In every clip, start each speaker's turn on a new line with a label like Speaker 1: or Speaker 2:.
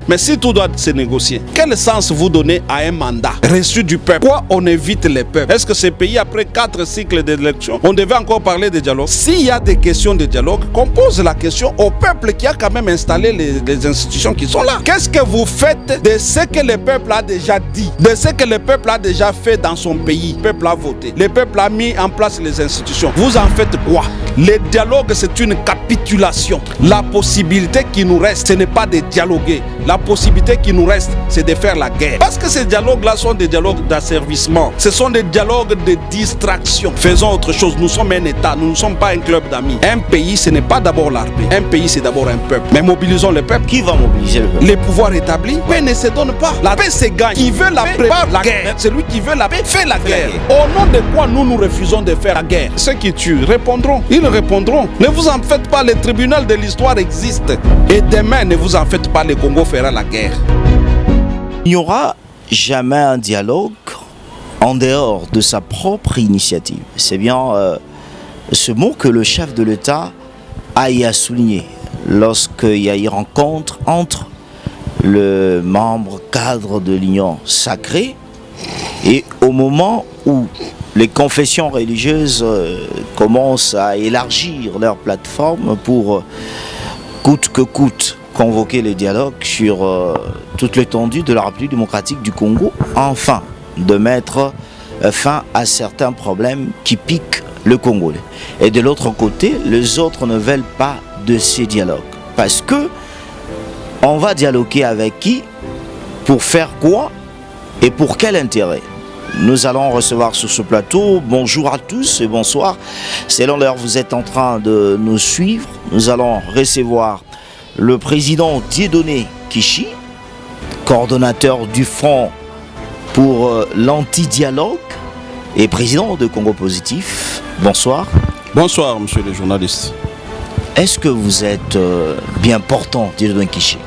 Speaker 1: Mais si tout doit se négocier, quel sens vous donnez à un mandat reçu du peuple? Pourquoi on évite les peuples? Est-ce que ces pays, après 4 cycles d'élections, on devait encore parler de dialogue? S'il y a des questions de dialogue, qu'on pose la question au peuple qui a quand même installé les institutions qui sont là. Qu'est-ce que vous faites de ce que le peuple a déjà dit, de ce que le peuple a déjà fait dans son pays? Le peuple a voté, le peuple a mis en place les institutions. Vous en faites quoi? Le dialogue, c'est une capitulation. La possibilité qui nous reste, ce n'est pas de dialoguer. La possibilité qui nous reste, c'est de faire la guerre. Parce que ces dialogues-là sont des dialogues d'asservissement. Ce sont des dialogues de distraction. Faisons autre chose. Nous sommes un État. Nous ne sommes pas un club d'amis. Un pays, ce n'est pas d'abord l'armée. Un pays, c'est d'abord un peuple. Mais mobilisons le peuple.
Speaker 2: Qui va mobiliser le peuple?
Speaker 1: Les pouvoirs établis. La paix ne se donne pas. La paix se gagne. Qui veut la paix prépare la guerre. Celui qui veut la paix fait la guerre. Au nom de quoi nous refusons de faire la guerre? Ceux qui tuent répondront. Ils répondront. Ne vous en faites pas. Le tribunal de l'histoire existe. Et demain, ne vous en faites pas. Le Congo fera la guerre.
Speaker 2: Il n'y aura jamais un dialogue en dehors de sa propre initiative. C'est bien ce mot que le chef de l'État a souligné lorsqu'il y a eu rencontre entre le membre cadre de l'Union sacrée et au moment où les confessions religieuses commencent à élargir leur plateforme pour coûte que coûte convoquer les dialogues sur toute l'étendue de la République démocratique du Congo, enfin de mettre fin à certains problèmes qui piquent le Congolais. Et de l'autre côté, les autres ne veulent pas de ces dialogues. Parce que on va dialoguer avec qui, pour faire quoi et pour quel intérêt? Nous allons recevoir sur ce plateau, bonjour à tous et bonsoir. Selon l'heure, vous êtes en train de nous suivre. Nous allons recevoir le président Dieudonné Kishi, coordonnateur du Front pour l'anti-dialogue et président de Congo Positif. Bonsoir.
Speaker 1: Bonsoir, monsieur le journaliste.
Speaker 2: Est-ce que vous êtes bien portant, Dieudonné Kishi?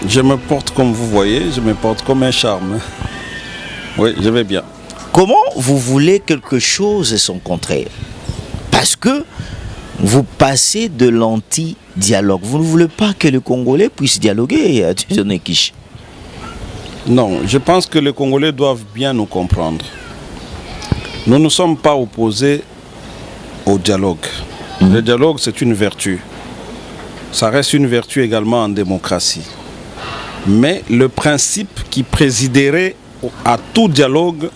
Speaker 1: Je me porte comme vous voyez, je me porte comme un charme. Oui, je vais bien.
Speaker 2: Comment vous voulez quelque chose et son contraire? Parce que vous passez de l'anti-dialogue. Vous ne voulez pas que les Congolais puissent dialoguer, Dieudonné Kishi?
Speaker 1: Non, je pense que les Congolais doivent bien nous comprendre. Nous ne sommes pas opposés au dialogue. Le dialogue, c'est une vertu. Ça reste une vertu également en démocratie. Mais le principe qui présiderait à tout dialogue,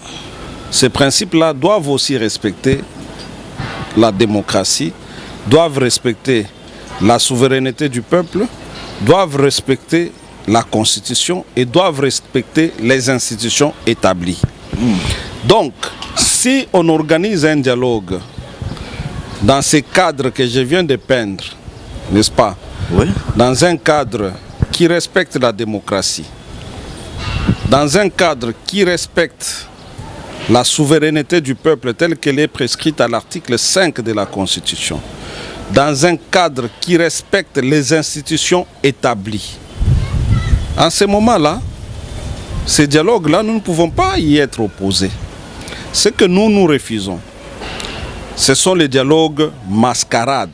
Speaker 1: ces principes-là doivent aussi respecter la démocratie, doivent respecter la souveraineté du peuple, doivent respecter la Constitution et doivent respecter les institutions établies. Donc, si on organise un dialogue dans ces cadres que je viens de peindre, n'est-ce pas?
Speaker 2: Oui.
Speaker 1: Dans un cadre qui respecte la démocratie, dans un cadre qui respecte la souveraineté du peuple telle qu'elle est prescrite à l'article 5 de la Constitution, dans un cadre qui respecte les institutions établies. En ce moment-là, ces dialogues-là, nous ne pouvons pas y être opposés. Ce que nous refusons, ce sont les dialogues mascarades.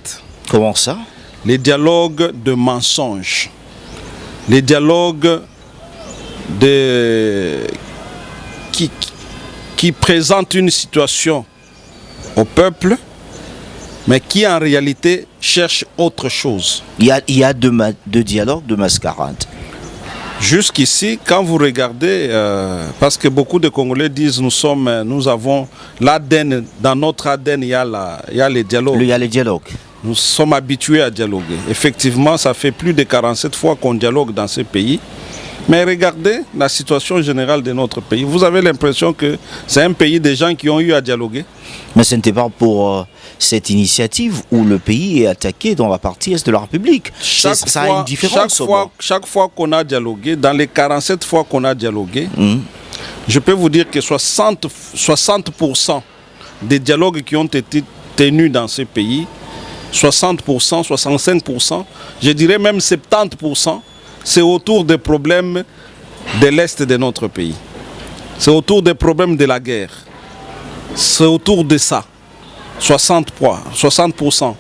Speaker 2: Comment ça?
Speaker 1: Les dialogues de mensonges. Les dialogues qui présentent une situation au peuple, mais qui en réalité cherchent autre chose.
Speaker 2: Il y a de dialogues de mascarade.
Speaker 1: Jusqu'ici, quand vous regardez, parce que beaucoup de Congolais disent nous avons l'ADN, dans notre ADN il y a les dialogues.
Speaker 2: Il y a les dialogues.
Speaker 1: Nous sommes habitués à dialoguer. Effectivement, ça fait plus de 47 fois qu'on dialogue dans ce pays. Mais regardez la situation générale de notre pays. Vous avez l'impression que c'est un pays de gens qui ont eu à dialoguer.
Speaker 2: Mais ce n'était pas pour cette initiative où le pays est attaqué dans la partie est de la République. Ça a une différence.
Speaker 1: Chaque fois qu'on a dialogué, dans les 47 fois qu'on a dialogué, je peux vous dire que 60% des dialogues qui ont été tenus dans ce pays, 60%, 65%, je dirais même 70%, c'est autour des problèmes de l'Est de notre pays. C'est autour des problèmes de la guerre. C'est autour de ça. 60%.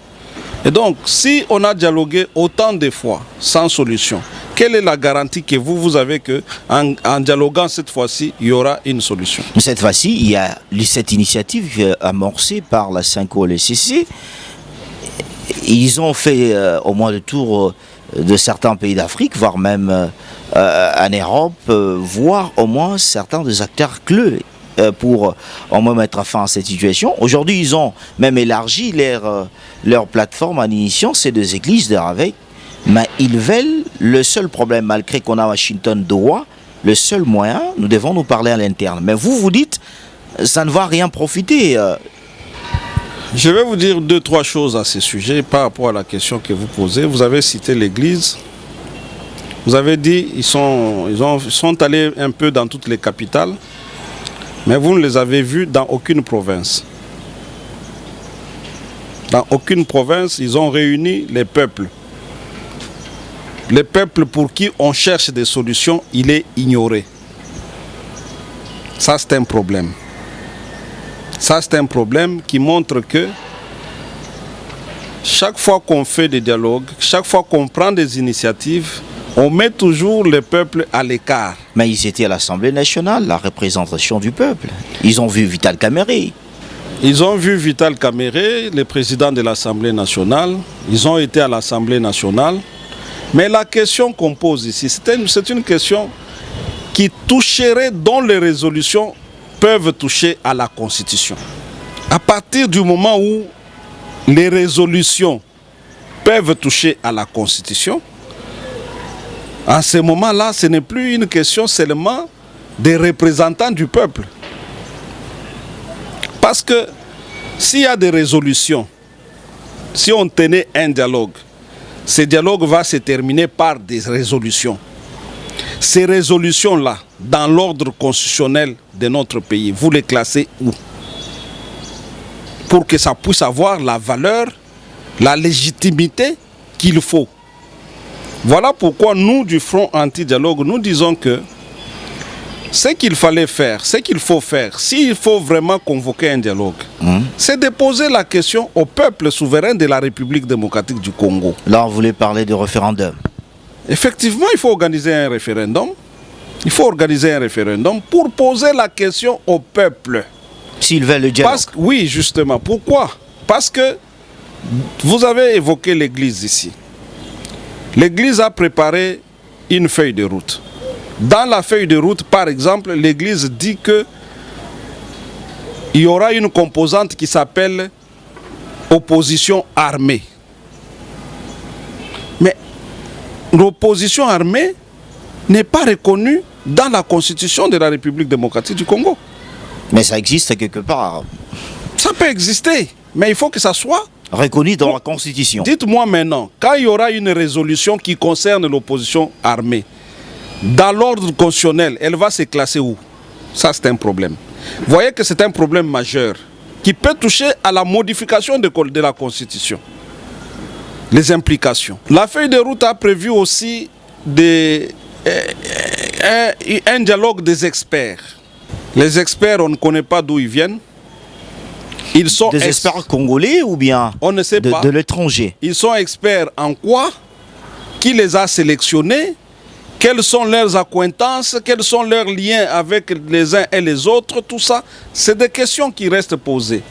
Speaker 1: Et donc, si on a dialogué autant de fois sans solution, quelle est la garantie que vous avez qu'en dialoguant cette fois-ci, il y aura une solution?
Speaker 2: Cette fois-ci, il y a cette initiative amorcée par la Synco LCC. Ils ont fait au moins le tour de certains pays d'Afrique, voire même en Europe, voire au moins certains des acteurs clés pour au moins mettre fin à cette situation. Aujourd'hui, ils ont même élargi leur plateforme en initiant ces deux églises de Ravek. Mais ils veulent, le seul problème, malgré qu'on a Washington droit, le seul moyen, nous devons nous parler à l'interne. Mais vous dites, ça ne va rien profiter.
Speaker 1: Je vais vous dire 2-3 choses à ce sujet par rapport à la question que vous posez. Vous avez cité l'église. Vous avez dit ils sont allés un peu dans toutes les capitales, mais vous ne les avez vus dans aucune province. Dans aucune province, ils ont réuni les peuples. Les peuples pour qui on cherche des solutions, il est ignoré. Ça, c'est un problème. Ça, c'est un problème qui montre que chaque fois qu'on fait des dialogues, chaque fois qu'on prend des initiatives, on met toujours le peuple à l'écart.
Speaker 2: Mais ils étaient à l'Assemblée nationale, la représentation du peuple. Ils ont vu Vital Kamerhe.
Speaker 1: Ils ont vu Vital Kamerhe, le président de l'Assemblée nationale. Ils ont été à l'Assemblée nationale. Mais la question qu'on pose ici, c'est une question qui toucherait, dont les résolutions peuvent toucher à la Constitution. À partir du moment où les résolutions peuvent toucher à la Constitution, en ce moment-là, ce n'est plus une question seulement des représentants du peuple. Parce que s'il y a des résolutions, si on tenait un dialogue, ce dialogue va se terminer par des résolutions. Ces résolutions-là, dans l'ordre constitutionnel de notre pays, vous les classez où? Pour que ça puisse avoir la valeur, la légitimité qu'il faut. Voilà pourquoi nous, du Front Anti-Dialogue, nous disons que ce qu'il fallait faire, ce qu'il faut faire, s'il faut vraiment convoquer un dialogue, c'est de poser la question au peuple souverain de la République démocratique du Congo.
Speaker 2: Là, on voulait parler de référendum.
Speaker 1: Effectivement, il faut organiser un référendum. Il faut organiser un référendum pour poser la question au peuple.
Speaker 2: S'ils veulent le dialogue.
Speaker 1: Oui, justement. Pourquoi? Parce que vous avez évoqué l'église ici. L'église a préparé une feuille de route. Dans la feuille de route, par exemple, l'église dit que il y aura une composante qui s'appelle opposition armée. Mais l'opposition armée n'est pas reconnue dans la constitution de la République démocratique du Congo.
Speaker 2: Mais ça existe quelque part.
Speaker 1: Ça peut exister, mais il faut que ça soit
Speaker 2: reconnu dans la constitution.
Speaker 1: Dites-moi maintenant, quand il y aura une résolution qui concerne l'opposition armée, dans l'ordre constitutionnel, elle va se classer où? Ça, c'est un problème. Vous voyez que c'est un problème majeur qui peut toucher à la modification de la Constitution. Les implications. La feuille de route a prévu aussi un dialogue des experts. Les experts, on ne connaît pas d'où ils viennent. Ils sont
Speaker 2: des experts congolais ou bien
Speaker 1: on ne sait pas.
Speaker 2: De l'étranger?
Speaker 1: Ils sont experts en quoi? Qui les a sélectionnés? Quelles sont leurs acquaintances? Quels sont leurs liens avec les uns et les autres? Tout ça, c'est des questions qui restent posées.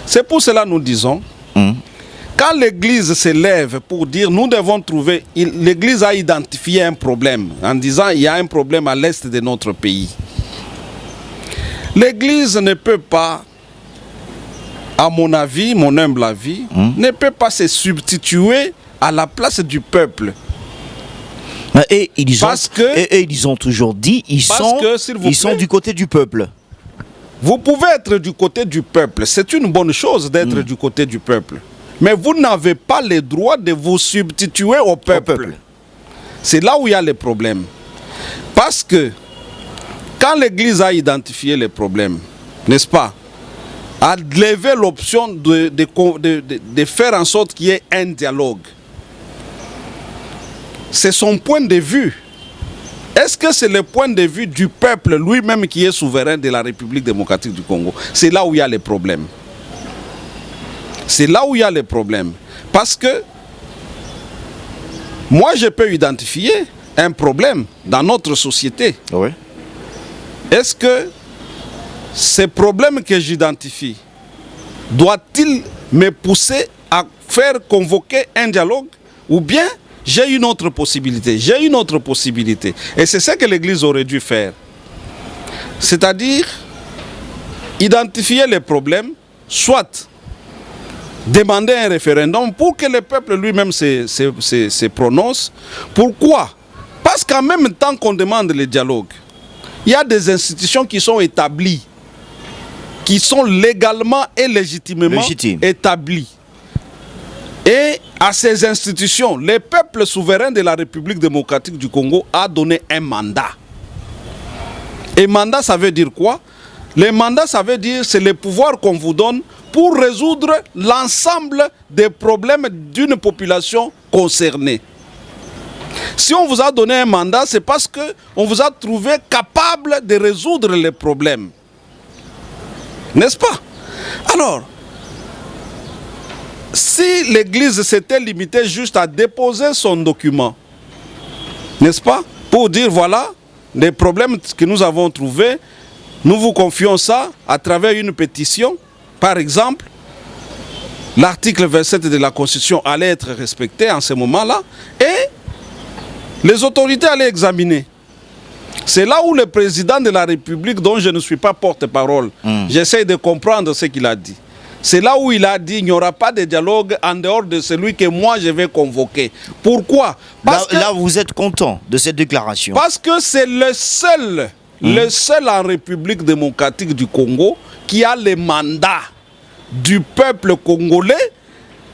Speaker 1: C'est pour cela que nous disons, quand l'Église se lève pour dire nous devons trouver, l'Église a identifié un problème en disant il y a un problème à l'est de notre pays. L'Église ne peut pas, à mon avis, mon humble avis, ne peut pas se substituer à la place du peuple.
Speaker 2: Et ils ont toujours dit ils sont du côté du peuple.
Speaker 1: Vous pouvez être du côté du peuple. C'est une bonne chose d'être du côté du peuple. Mais vous n'avez pas le droit de vous substituer au peuple. C'est là où il y a les problèmes. Parce que quand l'Église a identifié les problèmes, n'est-ce pas, a levé l'option de faire en sorte qu'il y ait un dialogue. C'est son point de vue. Est-ce que c'est le point de vue du peuple lui-même qui est souverain de la République démocratique du Congo? C'est là où il y a les problèmes. C'est là où il y a les problèmes. Parce que moi, je peux identifier un problème dans notre société.
Speaker 2: Oui.
Speaker 1: Est-ce que ces problèmes que j'identifie doit-il me pousser à faire convoquer un dialogue ou bien j'ai une autre possibilité? J'ai une autre possibilité. Et c'est ce que l'Église aurait dû faire. C'est-à-dire identifier les problèmes, soit demander un référendum pour que le peuple lui-même se prononce. Pourquoi? Parce qu'en même temps qu'on demande le dialogue, il y a des institutions qui sont établies, qui sont légalement et légitimement établies. Et à ces institutions, le peuple souverain de la République démocratique du Congo a donné un mandat. Et mandat, ça veut dire quoi? Le mandat, ça veut dire c'est le pouvoir qu'on vous donne pour résoudre l'ensemble des problèmes d'une population concernée. Si on vous a donné un mandat, c'est parce qu'on vous a trouvé capable de résoudre les problèmes. N'est-ce pas? Alors, si l'Église s'était limitée juste à déposer son document, n'est-ce pas? Pour dire voilà, les problèmes que nous avons trouvés, nous vous confions ça à travers une pétition. Par exemple, l'article 27 de la Constitution allait être respecté en ce moment-là et les autorités allaient examiner. C'est là où le président de la République, dont je ne suis pas porte-parole, j'essaie de comprendre ce qu'il a dit. C'est là où il a dit qu'il n'y aura pas de dialogue en dehors de celui que moi je vais convoquer. Pourquoi?
Speaker 2: Là, vous êtes content de cette déclaration?
Speaker 1: Parce que c'est le seul en République démocratique du Congo qui a le mandat du peuple congolais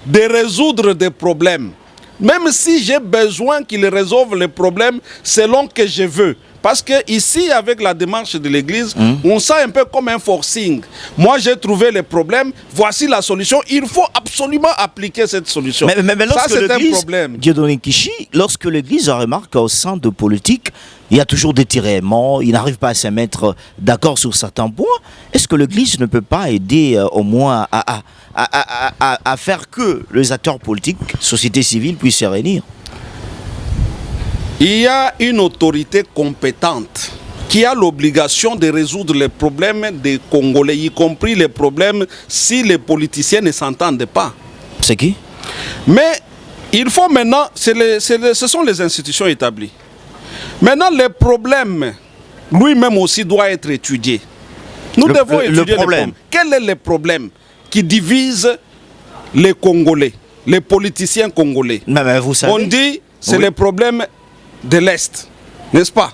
Speaker 1: de résoudre des problèmes. Même si j'ai besoin qu'il résolve les problèmes selon que je veux. Parce que ici, avec la démarche de l'Église, on sent un peu comme un forcing. Moi, j'ai trouvé les problèmes, voici la solution. Il faut absolument appliquer cette solution.
Speaker 2: Mais
Speaker 1: ça, c'est un problème.
Speaker 2: Dieudonné Kishi, lorsque l'Église remarque au sein de politique, il y a toujours des tiraillements, ils n'arrivent pas à se mettre d'accord sur certains points. Est-ce que l'Église ne peut pas aider au moins à faire que les acteurs politiques, société civile, puissent se réunir?
Speaker 1: Il y a une autorité compétente qui a l'obligation de résoudre les problèmes des Congolais, y compris les problèmes si les politiciens ne s'entendent pas.
Speaker 2: C'est qui?
Speaker 1: Mais il faut maintenant, ce sont les institutions établies. Maintenant, les problèmes, lui-même aussi doit être étudié. Nous devons étudier les problèmes. Quel est le problème qui divise les Congolais, les politiciens congolais?
Speaker 2: Mais vous savez,
Speaker 1: on dit c'est le problème de l'Est, n'est-ce pas?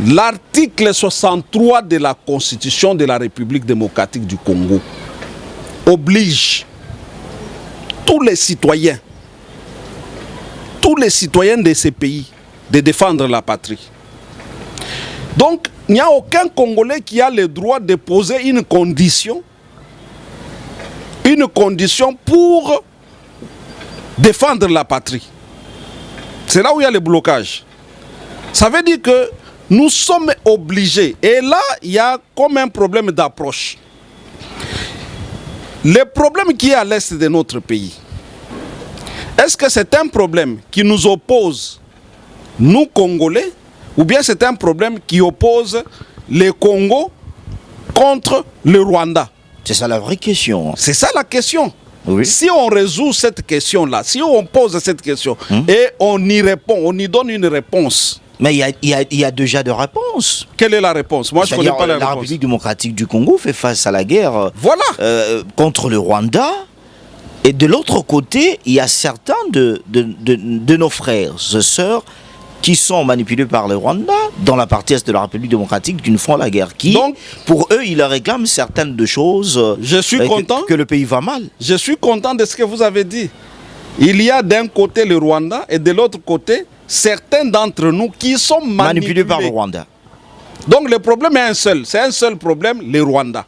Speaker 1: L'article 63 de la Constitution de la République démocratique du Congo oblige tous les citoyens de ces pays de défendre la patrie. Donc, il n'y a aucun Congolais qui a le droit de poser une condition pour défendre la patrie. C'est là où il y a le blocage. Ça veut dire que nous sommes obligés. Et là, il y a comme un problème d'approche. Le problème qui est à l'est de notre pays, est-ce que c'est un problème qui nous oppose, nous Congolais, ou bien c'est un problème qui oppose les Congo contre le Rwanda?
Speaker 2: C'est ça la vraie question.
Speaker 1: C'est ça la question.
Speaker 2: Oui.
Speaker 1: Si on résout cette question-là, si on pose cette question et on y répond, on y donne une réponse.
Speaker 2: Mais il y a déjà de réponses.
Speaker 1: Quelle est la réponse? Moi, je ne connais pas la réponse.
Speaker 2: La République démocratique du Congo fait face à la guerre contre le Rwanda. Et de l'autre côté, il y a certains de nos frères et sœurs qui sont manipulés par le Rwanda dans la partie est de la République démocratique qui nous font la guerre. Donc, pour eux, ils leur réclament certaines de choses que le pays va mal.
Speaker 1: Je suis content de ce que vous avez dit. Il y a d'un côté le Rwanda et de l'autre côté, certains d'entre nous qui sont manipulés
Speaker 2: par le Rwanda.
Speaker 1: Donc le problème est un seul. C'est un seul problème, le Rwanda.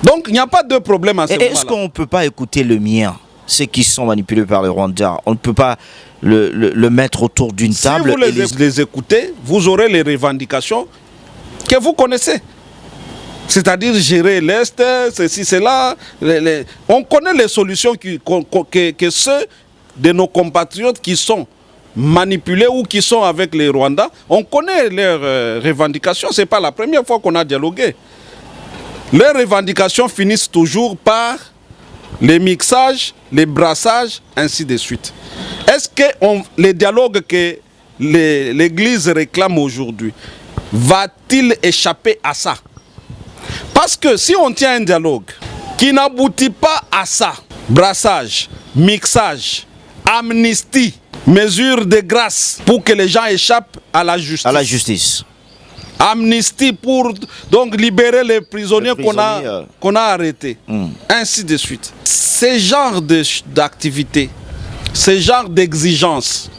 Speaker 1: Donc il n'y a pas deux problèmes à ce moment-là.
Speaker 2: Est-ce qu'on ne peut pas écouter le mien, ceux qui sont manipulés par le Rwanda? On ne peut pas le mettre autour d'une table.
Speaker 1: Si vous les écoutez, vous aurez les revendications que vous connaissez. C'est-à-dire gérer l'Est, ceci, cela. On connaît les solutions que ceux de nos compatriotes qui sont manipulés ou qui sont avec les Rwandais, on connaît leurs revendications. Ce n'est pas la première fois qu'on a dialogué. Leurs revendications finissent toujours par les mixages, les brassages, ainsi de suite. Est-ce que les dialogues que l'Église réclame aujourd'hui, va-t-il échapper à ça? Parce que si on tient un dialogue qui n'aboutit pas à ça, brassage, mixage, amnistie, mesures de grâce pour que les gens échappent à la justice.
Speaker 2: À la justice.
Speaker 1: Amnistie pour donc libérer les prisonniers qu'on a arrêtés. Ainsi de suite. Ces genres d'activités, ces genres d'exigences,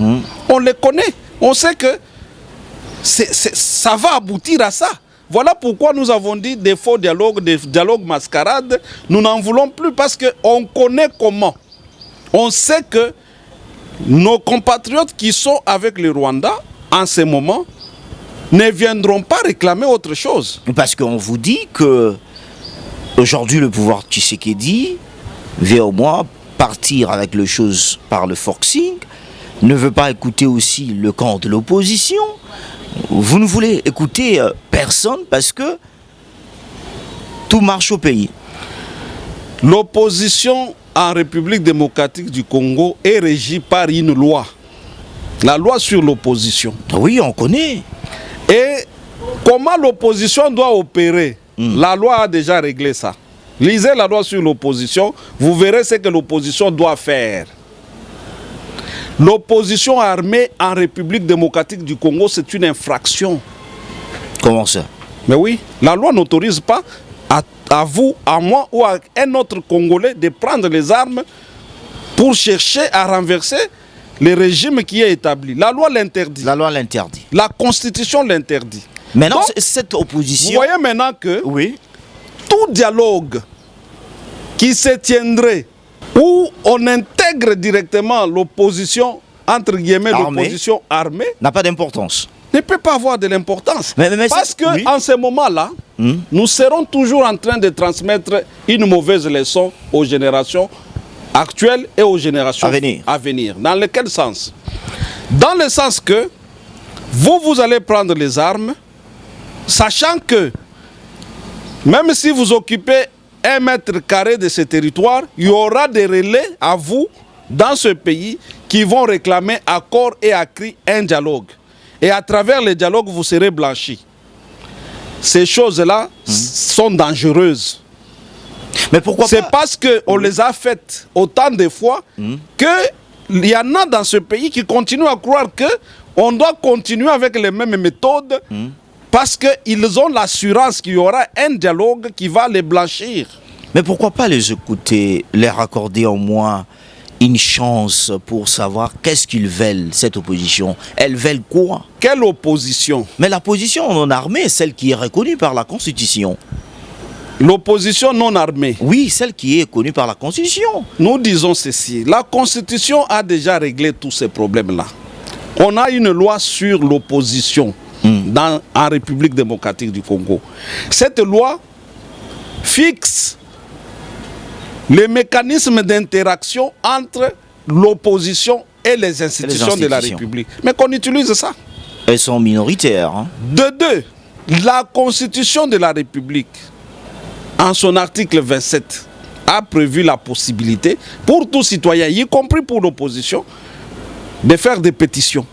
Speaker 1: on les connaît. On sait que ça va aboutir à ça. Voilà pourquoi nous avons dit des faux dialogues, des dialogues mascarades. Nous n'en voulons plus parce qu'on connaît comment. On sait que nos compatriotes qui sont avec le Rwanda en ce moment ne viendront pas réclamer autre chose.
Speaker 2: Parce qu'on vous dit que aujourd'hui le pouvoir Tshisekedi veut au moins partir avec les choses par le forcing, ne veut pas écouter aussi le camp de l'opposition. Vous ne voulez écouter personne parce que tout marche au pays.
Speaker 1: L'opposition en République démocratique du Congo est régie par une loi. La loi sur l'opposition.
Speaker 2: Oui, on connaît.
Speaker 1: Et comment l'opposition doit opérer, la loi a déjà réglé ça. Lisez la loi sur l'opposition, vous verrez ce que l'opposition doit faire. L'opposition armée en République démocratique du Congo, c'est une infraction.
Speaker 2: Comment ça?
Speaker 1: Mais oui, la loi n'autorise pas à vous, à moi ou à un autre Congolais de prendre les armes pour chercher à renverser le régime qui est établi. La loi l'interdit.
Speaker 2: La loi l'interdit.
Speaker 1: La Constitution l'interdit.
Speaker 2: Maintenant,
Speaker 1: donc,
Speaker 2: cette opposition...
Speaker 1: Vous voyez maintenant que
Speaker 2: oui,
Speaker 1: tout dialogue qui se tiendrait où on intègre directement l'opposition, entre guillemets, l'opposition armée,
Speaker 2: n'a pas d'importance.
Speaker 1: Ne peut pas avoir de l'importance. Parce que
Speaker 2: oui,
Speaker 1: en ce moment-là, nous serons toujours en train de transmettre une mauvaise leçon aux générations actuelles et aux générations à venir. Dans lequel sens? Dans le sens que vous allez prendre les armes, sachant que même si vous occupez 1 mètre carré de ce territoire, il y aura des relais à vous dans ce pays qui vont réclamer à corps et à cri un dialogue. Et à travers le dialogue, vous serez blanchis. Ces choses-là sont dangereuses.
Speaker 2: Mais pourquoi pas?
Speaker 1: C'est parce qu'on les a faites autant de fois qu'il y en a dans ce pays qui continuent à croire qu'on doit continuer avec les mêmes méthodes parce qu'ils ont l'assurance qu'il y aura un dialogue qui va les blanchir.
Speaker 2: Mais pourquoi pas les écouter, leur accorder au moins une chance pour savoir qu'est-ce qu'ils veulent, cette opposition? Elles veulent quoi?
Speaker 1: Quelle opposition?
Speaker 2: Mais la position non armée, celle qui est reconnue par la Constitution.
Speaker 1: L'opposition non armée?
Speaker 2: Oui, celle qui est connue par la Constitution.
Speaker 1: Nous disons ceci, la Constitution a déjà réglé tous ces problèmes-là. On a une loi sur l'opposition en République démocratique du Congo. Cette loi fixe les mécanismes d'interaction entre l'opposition et les institutions de la République. Mais qu'on utilise ça.
Speaker 2: Elles sont minoritaires. Hein.
Speaker 1: De deux, la Constitution de la République, en son article 27, a prévu la possibilité pour tout citoyen, y compris pour l'opposition, de faire des pétitions,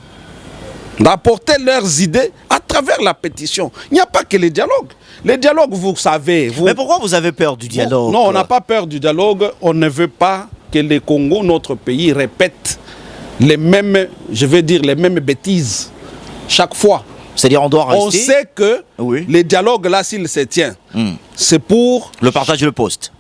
Speaker 1: d'apporter leurs idées à travers la pétition. Il n'y a pas que les dialogues. Les dialogues, vous savez...
Speaker 2: Mais pourquoi vous avez peur du dialogue?
Speaker 1: Non, on n'a pas peur du dialogue. On ne veut pas que le Congo, notre pays, répète les mêmes, je vais dire, les mêmes bêtises chaque fois.
Speaker 2: C'est-à-dire on doit rester...
Speaker 1: On sait que les dialogues, là, s'il se tient, c'est pour...
Speaker 2: le partage de poste.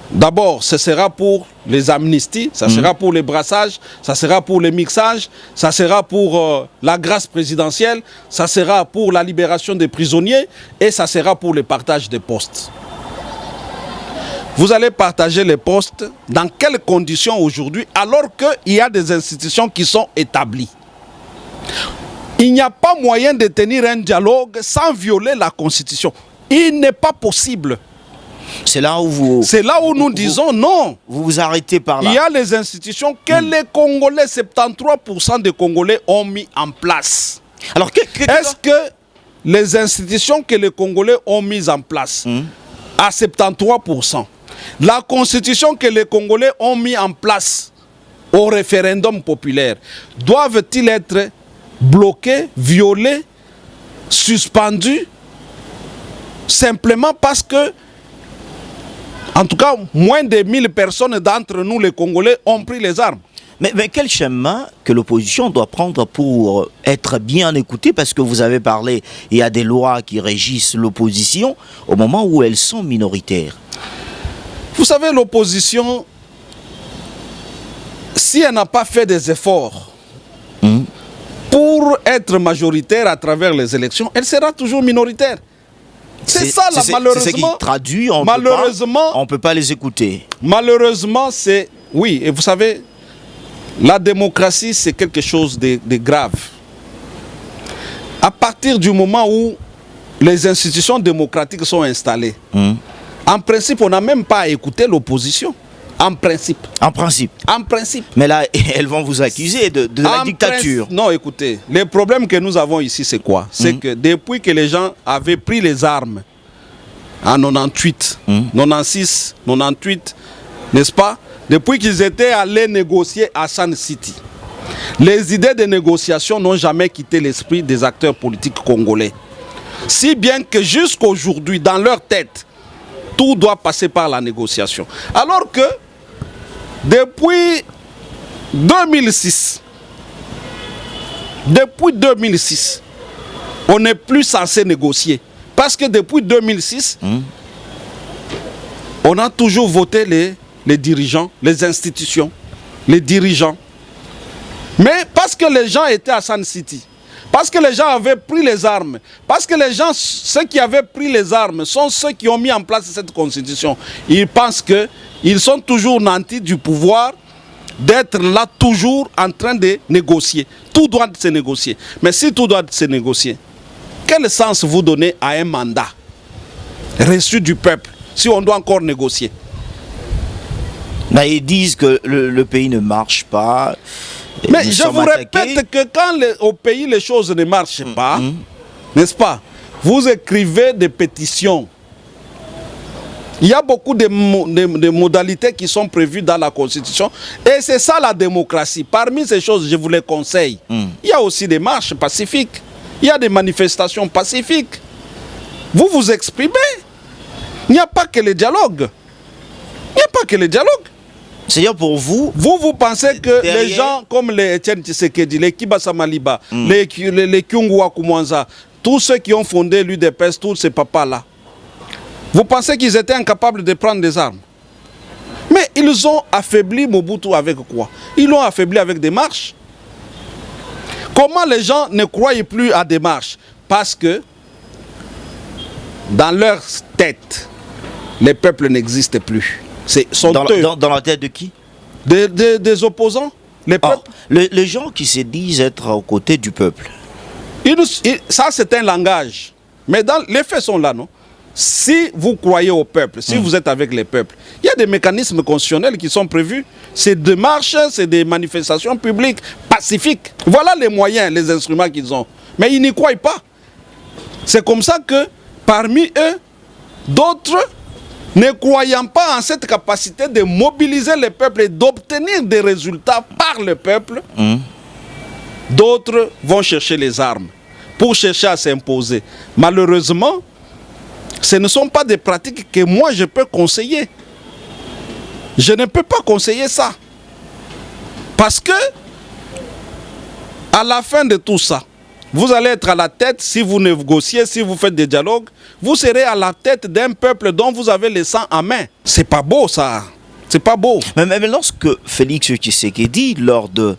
Speaker 1: D'abord, ce sera pour les amnisties, ça sera pour les brassages, ça sera pour les mixages, ça sera pour la grâce présidentielle, ça sera pour la libération des prisonniers et ça sera pour le partage des postes. Vous allez partager les postes dans quelles conditions aujourd'hui alors qu'il y a des institutions qui sont établies? Il n'y a pas moyen de tenir un dialogue sans violer la Constitution. Il n'est pas possible.
Speaker 2: C'est là où
Speaker 1: nous disons non.
Speaker 2: Vous vous arrêtez par là.
Speaker 1: Il y a les institutions que les Congolais, 73% des Congolais ont mis en place.
Speaker 2: Alors,
Speaker 1: est-ce que les institutions que les Congolais ont mises en place, à 73%, la constitution que les Congolais ont mis en place au référendum populaire, doivent-ils être bloquées, violées, suspendues, simplement parce que, en tout cas, moins de 1000 personnes d'entre nous, les Congolais, ont pris les armes?
Speaker 2: Mais quel chemin que l'opposition doit prendre pour être bien écoutée? Parce que vous avez parlé, il y a des lois qui régissent l'opposition au moment où elles sont minoritaires.
Speaker 1: Vous savez, l'opposition, si elle n'a pas fait des efforts pour être majoritaire à travers les élections, elle sera toujours minoritaire. C'est ça, là, malheureusement.
Speaker 2: C'est ce qui traduit, on ne peut pas les écouter.
Speaker 1: Malheureusement, c'est... Oui, et vous savez, la démocratie, c'est quelque chose de grave. À partir du moment où les institutions démocratiques sont installées, en principe, on n'a même pas à écouter l'opposition. En principe.
Speaker 2: En principe.
Speaker 1: En principe.
Speaker 2: Mais là, elles vont vous accuser de la dictature.
Speaker 1: Non, écoutez, le problème que nous avons ici, c'est quoi? C'est que depuis que les gens avaient pris les armes en 98, 96, 98, n'est-ce pas? Depuis qu'ils étaient allés négocier à Sun City, les idées de négociation n'ont jamais quitté l'esprit des acteurs politiques congolais. Si bien que jusqu'aujourd'hui, dans leur tête, tout doit passer par la négociation. Alors que, depuis 2006, on n'est plus censé négocier. Parce que depuis 2006, on a toujours voté les dirigeants, les institutions, les dirigeants. Mais parce que les gens étaient à Sun City, parce que les gens avaient pris les armes, parce que les gens, ceux qui avaient pris les armes, sont ceux qui ont mis en place cette constitution. Ils pensent qu'ils sont toujours nantis du pouvoir, d'être là toujours en train de négocier. Tout doit se négocier. Mais si tout doit se négocier, quel sens vous donnez à un mandat reçu du peuple si on doit encore négocier?
Speaker 2: Là, ils disent que le pays ne marche pas.
Speaker 1: Mais je vous répète que quand au pays les choses ne marchent pas, n'est-ce pas, vous écrivez des pétitions. Il y a beaucoup de modalités qui sont prévues dans la Constitution. Et c'est ça la démocratie. Parmi ces choses, je vous les conseille. Il y a aussi des marches pacifiques. Il y a des manifestations pacifiques. Vous vous exprimez. Il n'y a pas que le dialogue. Il n'y a pas que le dialogue.
Speaker 2: C'est-à-dire pour vous...
Speaker 1: Vous pensez que les gens comme les Etienne Tshisekedi, les Kibasa Maliba, les Kyungwa Kumwanza, tous ceux qui ont fondé l'UDPS, tous ces papas-là, vous pensez qu'ils étaient incapables de prendre des armes? Mais ils ont affaibli Mobutu avec quoi? Ils l'ont affaibli avec des marches. Comment les gens ne croient plus à des marches? Parce que dans leur tête, les peuples n'existent plus.
Speaker 2: Dans la tête de qui?
Speaker 1: Des opposants, les peuples.
Speaker 2: Les gens qui se disent être aux côtés du peuple.
Speaker 1: Ça, c'est un langage. Mais les faits sont là, non? Si vous croyez au peuple, si vous êtes avec les peuples, il y a des mécanismes constitutionnels qui sont prévus. C'est des marches, c'est des manifestations publiques, pacifiques. Voilà les moyens, les instruments qu'ils ont. Mais ils n'y croient pas. C'est comme ça que, parmi eux, d'autres, ne croyant pas en cette capacité de mobiliser le peuple et d'obtenir des résultats par le peuple, d'autres vont chercher les armes pour chercher à s'imposer. Malheureusement, ce ne sont pas des pratiques que moi je peux conseiller. Je ne peux pas conseiller ça. Parce que, à la fin de tout ça, vous allez être à la tête, si vous négociez, si vous faites des dialogues, vous serez à la tête d'un peuple dont vous avez le sang en main. C'est pas beau ça. C'est pas beau.
Speaker 2: Mais lorsque Félix Tshisekedi, lors de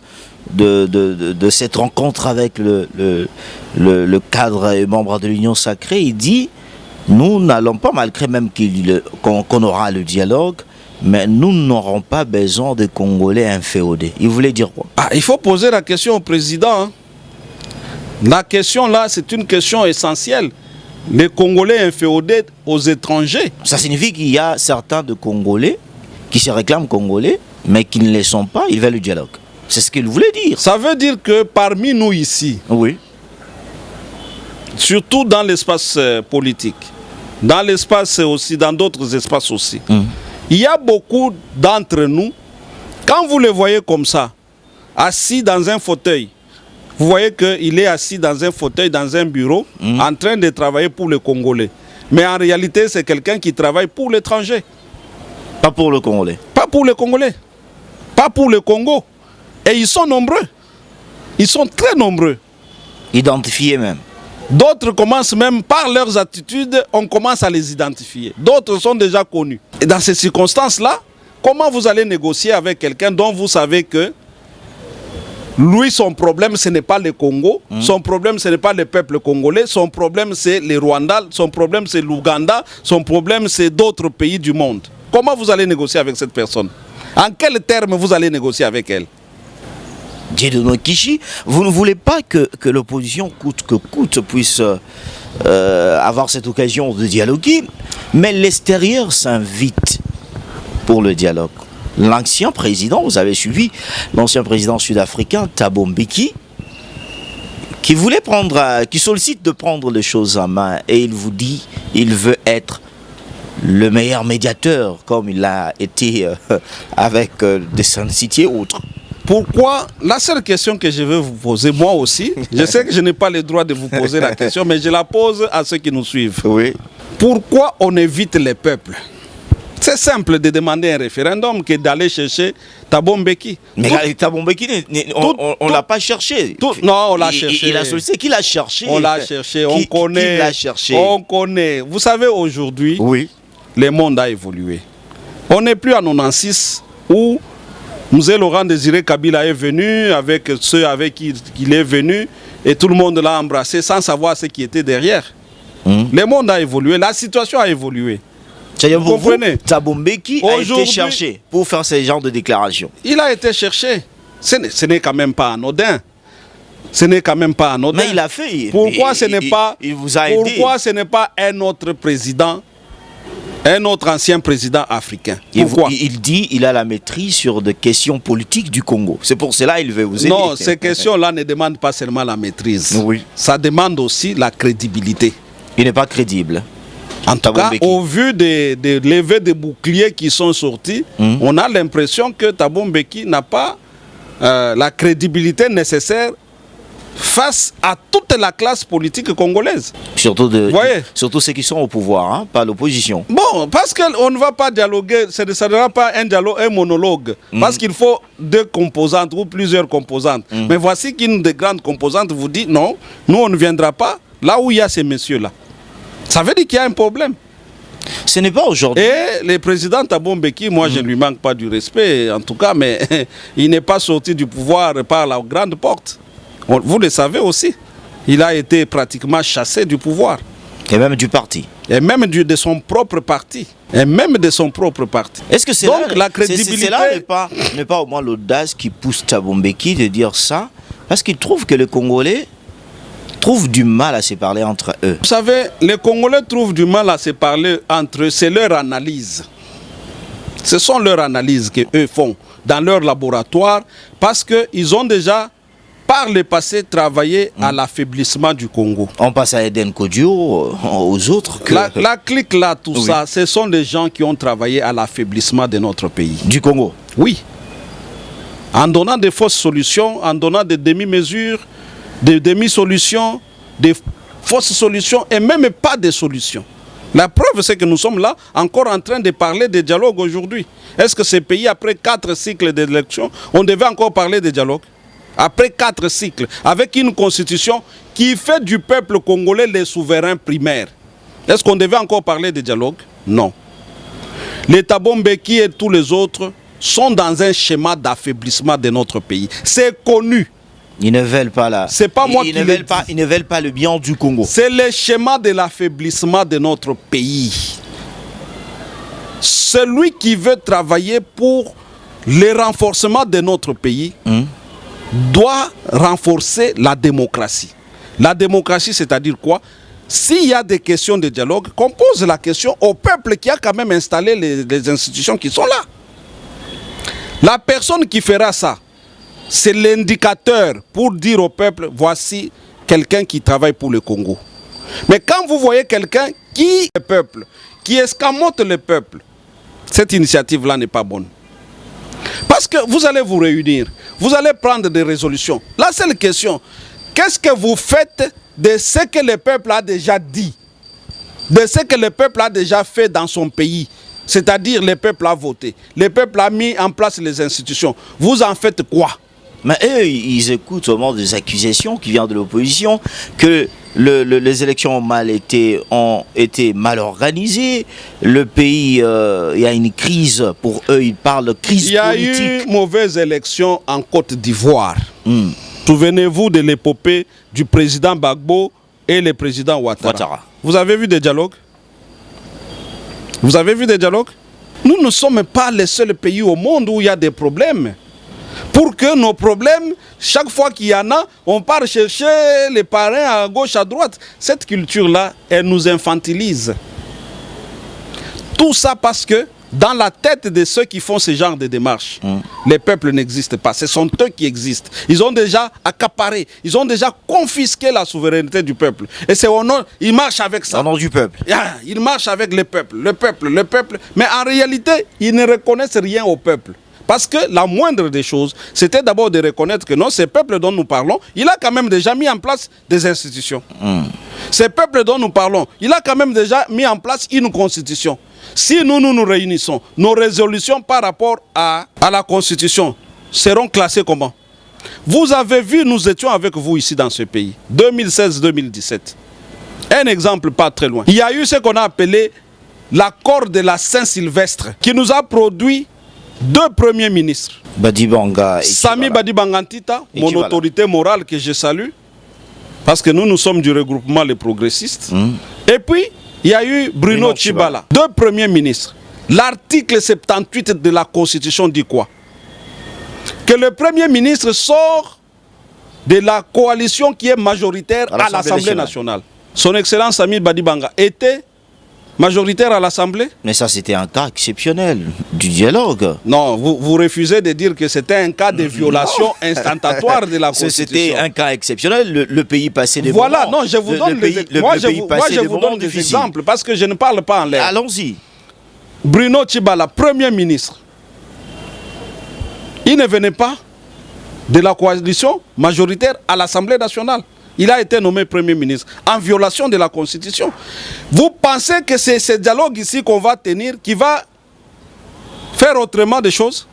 Speaker 2: cette rencontre avec le cadre et membre de l'Union sacrée, il dit: nous n'allons pas, malgré même qu'on aura le dialogue, mais nous n'aurons pas besoin de Congolais inféodés. Il voulait dire quoi?
Speaker 1: Il faut poser la question au président. La question là, c'est une question essentielle. les Congolais inféodés aux étrangers.
Speaker 2: Ça signifie qu'il y a certains de Congolais qui se réclament Congolais, mais qui ne le sont pas, ils veulent le dialogue. C'est ce qu'il voulait dire.
Speaker 1: Ça veut dire que parmi nous ici,
Speaker 2: Oui.
Speaker 1: surtout dans l'espace politique, dans l'espace aussi, dans d'autres espaces aussi, il y a beaucoup d'entre nous, quand vous les voyez comme ça, assis dans un fauteuil, vous voyez qu'il est assis dans un fauteuil, dans un bureau, en train de travailler pour les Congolais. Mais en réalité, c'est quelqu'un qui travaille pour l'étranger.
Speaker 2: Pas pour le Congolais.
Speaker 1: Pas pour les Congolais. Pas pour le Congo. Et ils sont nombreux. Ils sont très nombreux.
Speaker 2: Identifiés même.
Speaker 1: D'autres commencent même par leurs attitudes, on commence à les identifier. D'autres sont déjà connus. Et dans ces circonstances-là, comment vous allez négocier avec quelqu'un dont vous savez que lui, son problème, ce n'est pas le Congo, son problème, ce n'est pas le peuple congolais, son problème, c'est les Rwandais, son problème, c'est l'Ouganda, son problème, c'est d'autres pays du monde. Comment vous allez négocier avec cette personne? En quels termes vous allez négocier avec elle?
Speaker 2: Dieudonné Kishi, vous ne voulez pas que l'opposition, coûte que coûte, puisse avoir cette occasion de dialoguer, mais l'extérieur s'invite pour le dialogue. L'ancien président, vous avez suivi, l'ancien président sud-africain, Thabo Mbeki, qui voulait qui sollicite de prendre les choses en main, et il vous dit, il veut être le meilleur médiateur, comme il l'a été avec des Saint-Cité et autres.
Speaker 1: Pourquoi? La seule question que je veux vous poser, moi aussi, je sais que je n'ai pas le droit de vous poser la question, mais je la pose à ceux qui nous suivent.
Speaker 2: Oui.
Speaker 1: Pourquoi on évite les peuples? C'est simple de demander un référendum que d'aller chercher Thabo Mbeki.
Speaker 2: Mais Thabo Mbeki, on ne l'a pas cherché.
Speaker 1: Non, on l'a cherché.
Speaker 2: Il a sollicité. Qui l'a cherché?
Speaker 1: On l'a cherché, on connaît.
Speaker 2: Qui l'a cherché?
Speaker 1: On connaît. Vous savez, aujourd'hui,
Speaker 2: oui,
Speaker 1: le monde a évolué. On n'est plus en 96 où Mzee Laurent Désiré Kabila est venu avec ceux avec qui il est venu et tout le monde l'a embrassé sans savoir ce qui était derrière. Le monde a évolué, la situation a évolué.
Speaker 2: Vous comprenez? Thabo Mbeki a été cherché pour faire ce genre de déclaration.
Speaker 1: Il a été cherché. Ce n'est quand même pas anodin. Ce n'est quand même pas anodin.
Speaker 2: Mais il a fait.
Speaker 1: Pourquoi ce n'est pas,
Speaker 2: il vous a aidé.
Speaker 1: Pourquoi ce n'est pas un autre président, un autre ancien président africain? Pourquoi?
Speaker 2: Il dit qu'il a la maîtrise sur des questions politiques du Congo. C'est pour cela qu'il veut vous aider.
Speaker 1: Non, ces questions-là ne demandent pas seulement la maîtrise.
Speaker 2: Oui.
Speaker 1: Ça demande aussi la crédibilité.
Speaker 2: Il n'est pas crédible.
Speaker 1: En tout cas, au vu des levées de boucliers qui sont sortis, on a l'impression que Thabo Mbeki n'a pas la crédibilité nécessaire face à toute la classe politique congolaise.
Speaker 2: Surtout ceux qui sont au pouvoir, hein, pas l'opposition.
Speaker 1: Bon, parce qu'on ne va pas dialoguer, ça ne sera pas un dialogue, un monologue, parce qu'il faut deux composantes ou plusieurs composantes. Mais voici qu'une des grandes composantes vous dit non, nous on ne viendra pas là où il y a ces messieurs-là. Ça veut dire qu'il y a un problème.
Speaker 2: Ce n'est pas aujourd'hui.
Speaker 1: Et le président Thabo Mbeki, moi je ne lui manque pas du respect en tout cas, mais il n'est pas sorti du pouvoir par la grande porte. Vous le savez aussi, il a été pratiquement chassé du pouvoir.
Speaker 2: Et même du parti.
Speaker 1: Et même de son propre parti. Et même de son propre parti.
Speaker 2: Est-ce que c'est
Speaker 1: donc la crédibilité
Speaker 2: n'est pas au moins l'audace qui pousse Thabo Mbeki de dire ça? Parce qu'il trouve que les Congolais trouvent du mal à se parler entre eux.
Speaker 1: Vous savez, les Congolais trouvent du mal à se parler entre eux. C'est leur analyse. Ce sont leurs analyses qu'eux font dans leur laboratoire parce qu'ils ont déjà, par le passé, travaillé à l'affaiblissement du Congo.
Speaker 2: On passe à Eden Kodio, aux autres.
Speaker 1: La clique là, tout ça, ce sont des gens qui ont travaillé à l'affaiblissement de notre pays.
Speaker 2: Du Congo?
Speaker 1: Oui. En donnant des fausses solutions, en donnant des demi-mesures, des demi-solutions, des fausses solutions et même pas de solutions. La preuve, c'est que nous sommes là encore en train de parler de dialogue aujourd'hui. Est-ce que ces pays, après 4 cycles d'élections, on devait encore parler de dialogue? Après 4 cycles, avec une constitution qui fait du peuple congolais les souverains primaires. Est-ce qu'on devait encore parler de dialogue? Non. Les Thabo Mbeki et tous les autres sont dans un schéma d'affaiblissement de notre pays. C'est connu.
Speaker 2: Ils ne veulent pas là.
Speaker 1: C'est pas moi qui le dis.
Speaker 2: Ils ne veulent pas le bien du Congo.
Speaker 1: C'est le schéma de l'affaiblissement de notre pays. Celui qui veut travailler pour le renforcement de notre pays doit renforcer la démocratie. La démocratie, c'est-à-dire quoi? s'il y a des questions de dialogue, qu'on pose la question au peuple qui a quand même installé les institutions qui sont là. La personne qui fera ça, c'est l'indicateur pour dire au peuple, voici quelqu'un qui travaille pour le Congo. Mais quand vous voyez quelqu'un qui le peuple, qui escamote le peuple, cette initiative-là n'est pas bonne. Parce que vous allez vous réunir, vous allez prendre des résolutions. La seule question, qu'est-ce que vous faites de ce que le peuple a déjà dit, de ce que le peuple a déjà fait dans son pays? C'est-à-dire le peuple a voté, le peuple a mis en place les institutions. Vous en faites quoi?
Speaker 2: Mais eux, ils écoutent au moment des accusations qui viennent de l'opposition que les élections ont été mal organisées. Le pays, il y a une crise, pour eux, ils parlent de crise politique.
Speaker 1: Il y a eu mauvaise élection en Côte d'Ivoire. Souvenez-vous de l'épopée du président Gbagbo et le président Ouattara. Vous avez vu des dialogues? Vous avez vu des dialogues? Nous ne sommes pas les seuls pays au monde où il y a des problèmes. Pour que nos problèmes, chaque fois qu'il y en a, on part chercher les parrains à gauche, à droite. Cette culture-là, elle nous infantilise. Tout ça parce que dans la tête de ceux qui font ce genre de démarches, les peuples n'existent pas. Ce sont eux qui existent. Ils ont déjà accaparé, ils ont déjà confisqué la souveraineté du peuple. Et c'est au nom, ils marchent avec ça.
Speaker 2: Au nom du peuple.
Speaker 1: Ils marchent avec le peuple. Mais en réalité, ils ne reconnaissent rien au peuple. Parce que la moindre des choses, c'était d'abord de reconnaître que non, ce peuple dont nous parlons, il a quand même déjà mis en place des institutions. Ce peuple dont nous parlons, il a quand même déjà mis en place une constitution. Si nous réunissons, nos résolutions par rapport à la constitution seront classées comment? Vous avez vu, nous étions avec vous ici dans ce pays, 2016-2017. Un exemple pas très loin. Il y a eu ce qu'on a appelé l'accord de la Saint-Sylvestre, qui nous a produit 2 premiers ministres.
Speaker 2: Badibanga et
Speaker 1: Sami Badibanga Ntita, mon autorité morale que je salue, parce que nous sommes du regroupement Les Progressistes. Et puis, il y a eu Bruno Tshibala, 2 premiers ministres. L'article 78 de la Constitution dit quoi? Que le Premier ministre sort de la coalition qui est majoritaire à l'Assemblée nationale. Son Excellence Sami Badibanga était majoritaire à l'Assemblée?
Speaker 2: Mais ça, c'était un cas exceptionnel du dialogue.
Speaker 1: Non, vous refusez de dire que c'était un cas de violation instantatoire de la Constitution.
Speaker 2: C'était un cas exceptionnel, le pays passait des
Speaker 1: voilà,
Speaker 2: moments.
Speaker 1: non, je vous donne je vous donne des exemples, parce que je ne parle pas en l'air.
Speaker 2: Allons-y.
Speaker 1: Bruno Tshibala, Premier ministre, il ne venait pas de la coalition majoritaire à l'Assemblée nationale. Il a été nommé Premier ministre en violation de la Constitution. Vous pensez que c'est ce dialogue ici qu'on va tenir qui va faire autrement des choses?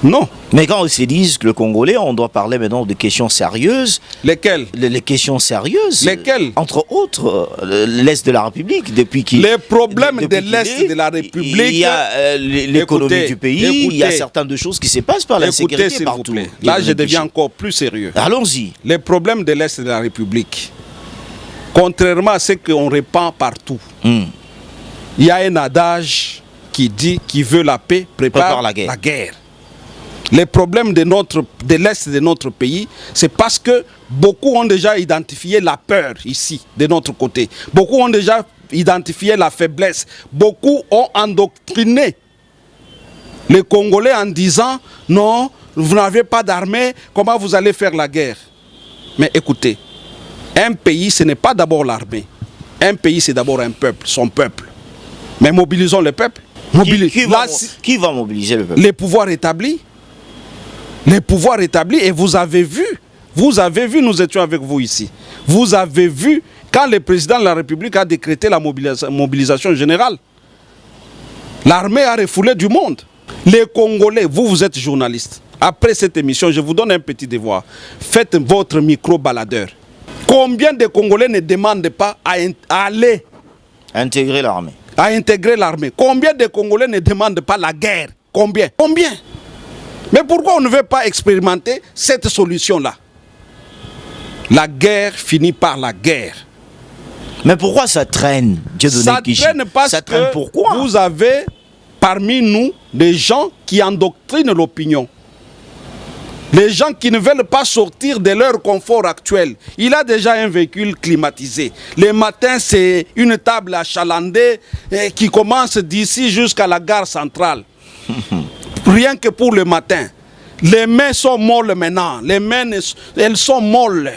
Speaker 1: Non.
Speaker 2: Mais quand ils se disent que le Congolais, on doit parler maintenant de questions sérieuses.
Speaker 1: Lesquelles?
Speaker 2: Les questions sérieuses.
Speaker 1: Lesquelles?
Speaker 2: Entre autres, l'Est de la République, depuis qu'il...
Speaker 1: Les problèmes de l'Est de la République...
Speaker 2: Il y a l'économie du pays, il y a certaines choses qui se passent par la sécurité partout.
Speaker 1: Là, je deviens encore plus sérieux.
Speaker 2: Allons-y.
Speaker 1: Les problèmes de l'Est de la République, contrairement à ce qu'on répand partout, il y a un adage qui dit qui veut la paix prépare la guerre. Les problèmes de l'Est de notre pays, c'est parce que beaucoup ont déjà identifié la peur ici, de notre côté. Beaucoup ont déjà identifié la faiblesse. Beaucoup ont endoctriné les Congolais en disant « Non, vous n'avez pas d'armée, comment vous allez faire la guerre ?» Mais écoutez, un pays, ce n'est pas d'abord l'armée. Un pays, c'est d'abord un peuple, son peuple. Mais mobilisons le peuple.
Speaker 2: Qui va mobiliser le peuple?
Speaker 1: Les pouvoirs établis. Les pouvoirs établis, et vous avez vu, nous étions avec vous ici, vous avez vu quand le président de la République a décrété la mobilisation générale, l'armée a refoulé du monde. Les Congolais, vous êtes journaliste, après cette émission, je vous donne un petit devoir, faites votre micro-baladeur. Combien de Congolais ne demandent pas à aller
Speaker 2: intégrer l'armée?
Speaker 1: À intégrer l'armée. Combien de Congolais ne demandent pas la guerre? Combien? Mais pourquoi on ne veut pas expérimenter cette solution-là? La guerre finit par la guerre.
Speaker 2: Mais pourquoi ça traîne?
Speaker 1: Ça traîne parce que pourquoi? Vous avez parmi nous des gens qui endoctrinent l'opinion. Les gens qui ne veulent pas sortir de leur confort actuel. Il a déjà un véhicule climatisé. Le matin, c'est une table achalandée qui commence d'ici jusqu'à la gare centrale. Rien que pour le matin. Les mains sont molles maintenant. Les mains, elles sont molles.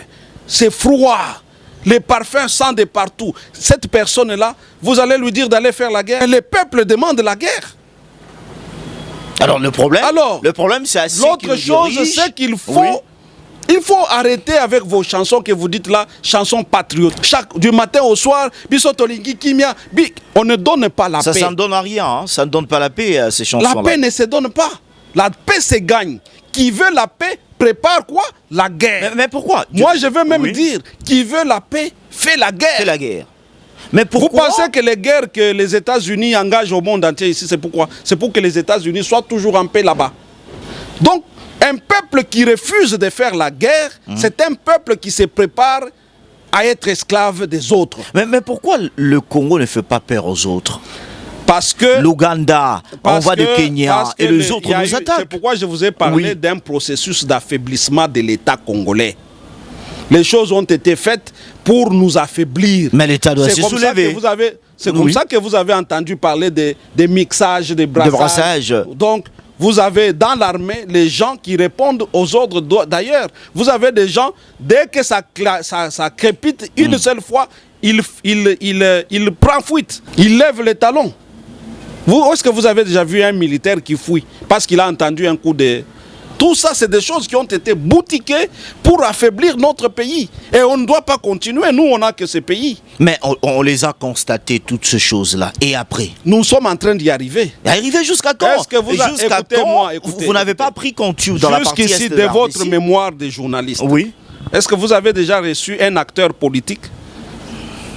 Speaker 1: C'est froid. Les parfums sentent de partout. Cette personne-là, vous allez lui dire d'aller faire la guerre. Le peuple demande la guerre.
Speaker 2: Alors le problème, c'est assez.
Speaker 1: L'autre chose, c'est qu'il faut, il faut arrêter avec vos chansons que vous dites là, chansons patriotes. Du matin au soir, on ne donne pas la paix.
Speaker 2: Ça ne donne à rien, hein. Ça ne donne pas la paix, ces chansons-là.
Speaker 1: La paix ne se donne pas. La paix se gagne. Qui veut la paix prépare quoi? La guerre.
Speaker 2: Mais pourquoi?
Speaker 1: Moi, je veux même dire, qui veut la paix fait la guerre.
Speaker 2: Fait la guerre. Mais pourquoi?
Speaker 1: Vous pensez que les guerres que les États-Unis engagent au monde entier ici, c'est pourquoi? C'est pour que les États-Unis soient toujours en paix là-bas. Donc, un peuple qui refuse de faire la guerre, c'est un peuple qui se prépare à être esclave des autres.
Speaker 2: Mais pourquoi le Congo ne fait pas peur aux autres?
Speaker 1: Parce que
Speaker 2: l'Ouganda, on va de Kenya et les autres nous attaquent.
Speaker 1: C'est pourquoi je vous ai parlé d'un processus d'affaiblissement de l'État congolais. Les choses ont été faites pour nous affaiblir.
Speaker 2: Mais l'État doit se soulever.
Speaker 1: C'est comme ça que vous avez entendu parler des mixages, des brassages. Donc, vous avez dans l'armée les gens qui répondent aux ordres. D'ailleurs, vous avez des gens, dès que ça crépite une seule fois, il prend fuite. Il lève les talons. Est-ce que vous avez déjà vu un militaire qui fuit parce qu'il a entendu un coup de... Tout ça, c'est des choses qui ont été boutiquées pour affaiblir notre pays. Et on ne doit pas continuer. Nous, on n'a que ce pays.
Speaker 2: Mais on les a constatées, toutes ces choses-là. Et après?
Speaker 1: Nous sommes en train d'y arriver.
Speaker 2: Arriver jusqu'à quand?
Speaker 1: Est-ce que
Speaker 2: vous n'avez pas pris compte dans la partie
Speaker 1: jusqu'ici, de votre mémoire de journaliste.
Speaker 2: Oui.
Speaker 1: Est-ce que vous avez déjà reçu un acteur politique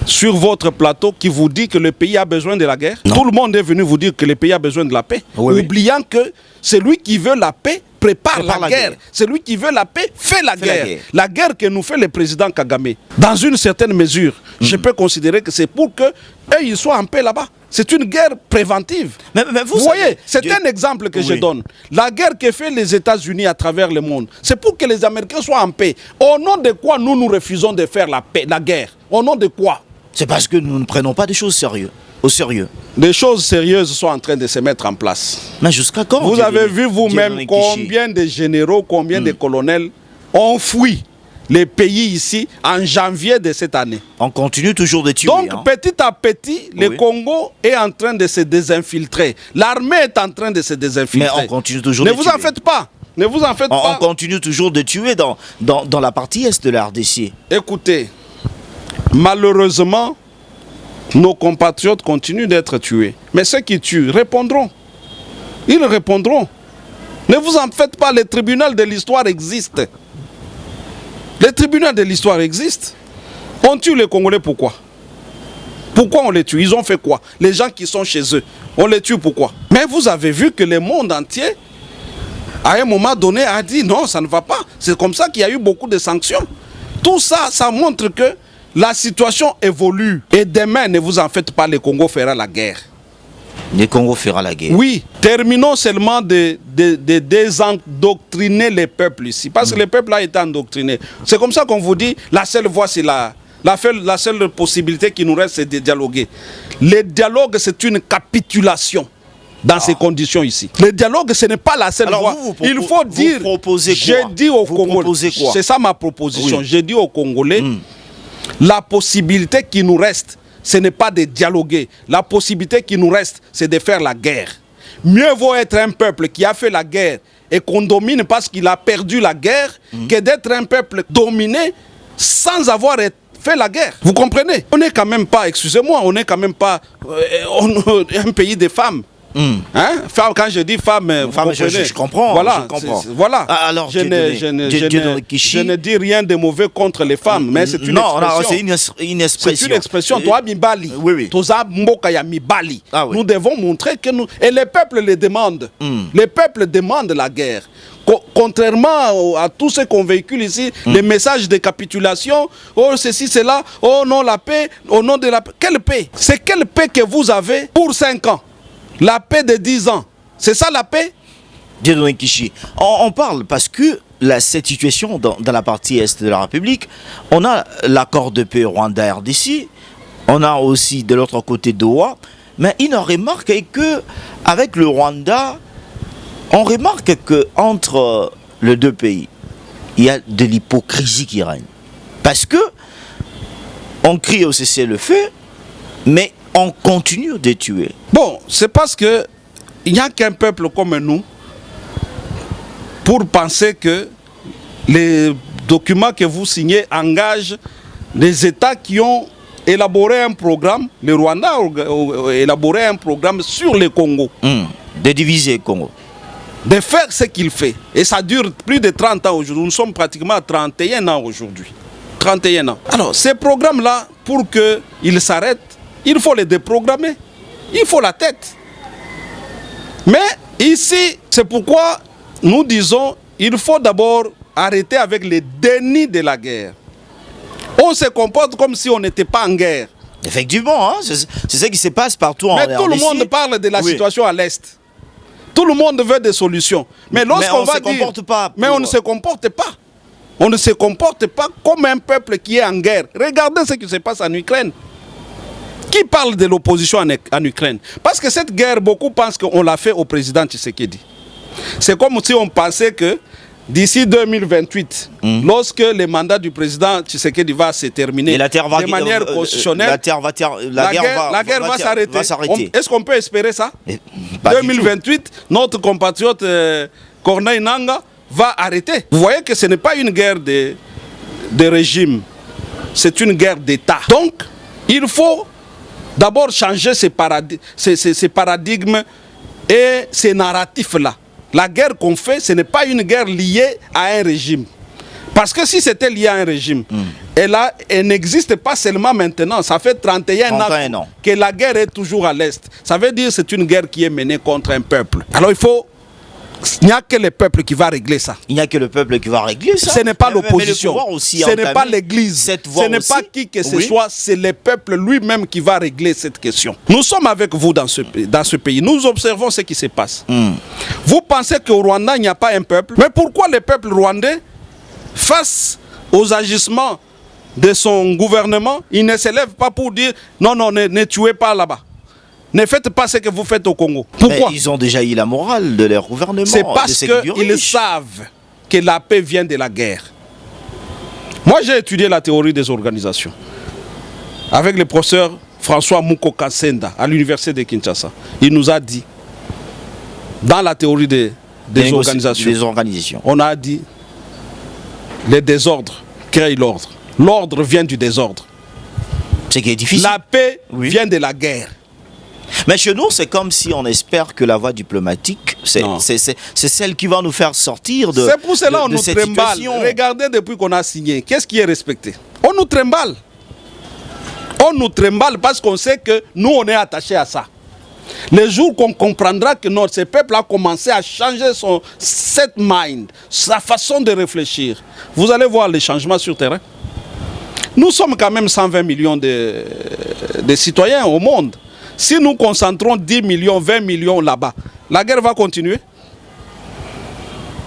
Speaker 1: sur votre plateau qui vous dit que le pays a besoin de la guerre?
Speaker 2: Non.
Speaker 1: Tout le monde est venu vous dire que le pays a besoin de la paix, oubliant que celui qui veut la paix prépare la guerre. Celui qui veut la paix fait la guerre. La guerre que nous fait le président Kagame. Dans une certaine mesure, je peux considérer que c'est pour que eux, ils soient en paix là-bas. C'est une guerre préventive.
Speaker 2: Mais
Speaker 1: vous voyez, c'est un exemple que je donne. La guerre que fait les États-Unis à travers le monde, c'est pour que les Américains soient en paix. Au nom de quoi nous refusons de faire la paix, la guerre? Au nom de quoi?
Speaker 2: C'est parce que nous ne prenons pas des choses au sérieux.
Speaker 1: Des choses sérieuses sont en train de se mettre en place.
Speaker 2: Mais jusqu'à quand?
Speaker 1: Vous avez vu vous-même combien de généraux, combien de colonels ont fui les pays ici en janvier de cette année.
Speaker 2: On continue toujours de tuer.
Speaker 1: Donc petit à petit, le Congo est en train de se désinfiltrer. L'armée est en train de se désinfiltrer.
Speaker 2: Mais on continue toujours de tuer.
Speaker 1: Ne vous en faites pas. Ne vous en faites pas.
Speaker 2: On continue toujours de tuer dans la partie est de la RDC.
Speaker 1: Écoutez, malheureusement, nos compatriotes continuent d'être tués. Mais ceux qui tuent répondront. Ils répondront. Ne vous en faites pas, le tribunal de l'histoire existe. Le tribunal de l'histoire existe. On tue les Congolais pourquoi? Pourquoi on les tue? Ils ont fait quoi? Les gens qui sont chez eux, on les tue pourquoi? Mais vous avez vu que le monde entier, à un moment donné, a dit non, ça ne va pas. C'est comme ça qu'il y a eu beaucoup de sanctions. Tout ça, ça montre que la situation évolue. Et demain, ne vous en faites pas, le Congo fera la guerre.
Speaker 2: Le Congo fera la guerre.
Speaker 1: Oui, terminons seulement de désendoctriner les peuples ici. Parce que le peuple a été endoctriné. C'est comme ça qu'on vous dit, la seule voie, c'est la seule possibilité qui nous reste, c'est de dialoguer. Le dialogue, c'est une capitulation dans ces conditions ici. Le dialogue, ce n'est pas la seule voie. Il faut dire, j'ai dit aux Congolais, c'est ça ma proposition, j'ai dit aux Congolais, la possibilité qui nous reste, ce n'est pas de dialoguer. La possibilité qui nous reste, c'est de faire la guerre. Mieux vaut être un peuple qui a fait la guerre et qu'on domine parce qu'il a perdu la guerre que d'être un peuple dominé sans avoir fait la guerre. Vous comprenez? On n'est quand même pas, excusez-moi, on n'est quand même pas un pays de femmes. Hein? Quand je dis femme,
Speaker 2: je comprends.
Speaker 1: Voilà,
Speaker 2: je comprends.
Speaker 1: Voilà.
Speaker 2: Alors,
Speaker 1: je ne dis rien de mauvais contre les femmes, mais c'est une expression.
Speaker 2: Non, c'est une expression.
Speaker 1: C'est une expression. Toi, Mibali.
Speaker 2: Oui.
Speaker 1: Mibali.
Speaker 2: Ah, oui.
Speaker 1: Nous devons montrer que nous. Et les peuples le demandent. Les peuples demandent la guerre. Contrairement à tout ce qu'on véhicule ici, les messages de capitulation, oh ceci, cela, oh non, la paix, au nom de la paix. Quelle paix? C'est quelle paix que vous avez pour 5 ans? La paix de 10 ans. C'est ça la paix?
Speaker 2: On parle parce que cette situation dans la partie est de la République, on a l'accord de paix Rwanda-RDC, on a aussi de l'autre côté Doha, mais il en remarque que avec le Rwanda, on remarque que entre les deux pays, il y a de l'hypocrisie qui règne. Parce que on crie au cessez-le-feu, mais on continue de tuer.
Speaker 1: Bon, c'est parce que il n'y a qu'un peuple comme nous pour penser que les documents que vous signez engagent les États qui ont élaboré un programme. Le Rwanda a élaboré un programme sur le Congo.
Speaker 2: De diviser le Congo.
Speaker 1: De faire ce qu'il fait. Et ça dure plus de 30 ans aujourd'hui. Nous sommes pratiquement à 31 ans aujourd'hui. 31 ans. Alors, ces programmes-là, pour qu'ils s'arrêtent, il faut les déprogrammer. Il faut la tête. Mais ici, c'est pourquoi nous disons il faut d'abord arrêter avec les dénis de la guerre. On se comporte comme si on n'était pas en guerre.
Speaker 2: Effectivement, hein, c'est ce qui se passe partout en RDC.
Speaker 1: Mais tout le monde parle de la situation à l'Est. Tout le monde veut des solutions. Mais lorsqu'on va dire... Mais on ne se comporte pas. On ne se comporte pas comme un peuple qui est en guerre. Regardez ce qui se passe en Ukraine. Qui parle de l'opposition en Ukraine? Parce que cette guerre, beaucoup pensent qu'on l'a fait au président Tshisekedi. C'est comme si on pensait que d'ici 2028, lorsque le mandat du président Tshisekedi va se terminer de manière constitutionnelle, la guerre va s'arrêter. Est-ce qu'on peut espérer ça? 2028, notre compatriote Corneille Nangaa va arrêter. Vous voyez que ce n'est pas une guerre de régime, c'est une guerre d'État. Donc, il faut d'abord changer ces paradigmes et ces narratifs-là. La guerre qu'on fait, ce n'est pas une guerre liée à un régime. Parce que si c'était lié à un régime, elle n'existe pas seulement maintenant. Ça fait 31 ans que la guerre est toujours à l'Est. Ça veut dire que c'est une guerre qui est menée contre un peuple. Alors il n'y a que le peuple qui va régler ça.
Speaker 2: Il n'y a que le peuple qui va régler ça.
Speaker 1: Ce n'est pas l'opposition, ce n'est pas l'Église, ce n'est pas qui que ce soit, c'est le peuple lui-même qui va régler cette question. Nous sommes avec vous dans ce pays, nous observons ce qui se passe. Vous pensez qu'au Rwanda, il n'y a pas un peuple? Mais pourquoi le peuple rwandais, face aux agissements de son gouvernement, il ne se lève pas pour dire non, ne tuez pas là-bas? Ne faites pas ce que vous faites au Congo. Pourquoi?
Speaker 2: Mais ils ont déjà eu la morale de leur gouvernement.
Speaker 1: C'est parce qu'ils savent que la paix vient de la guerre. Moi, j'ai étudié la théorie des organisations avec le professeur François Mukoka Senda à l'université de Kinshasa. Il nous a dit, dans la théorie des organisations, on a dit le désordre crée l'ordre. L'ordre vient du désordre.
Speaker 2: C'est qui est difficile.
Speaker 1: La paix vient de la guerre.
Speaker 2: Mais chez nous, c'est comme si on espère que la voie diplomatique, c'est celle qui va nous faire sortir de cette situation. C'est pour cela qu'on nous trimballe.
Speaker 1: Regardez depuis qu'on a signé, qu'est-ce qui est respecté? On nous trimballe. On nous trimballe parce qu'on sait que nous, on est attachés à ça. Le jour qu'on comprendra que ce peuple a commencé à changer cette mind, sa façon de réfléchir, vous allez voir les changements sur le terrain. Nous sommes quand même 120 millions de citoyens au monde. Si nous concentrons 10 millions, 20 millions là-bas, la guerre va continuer.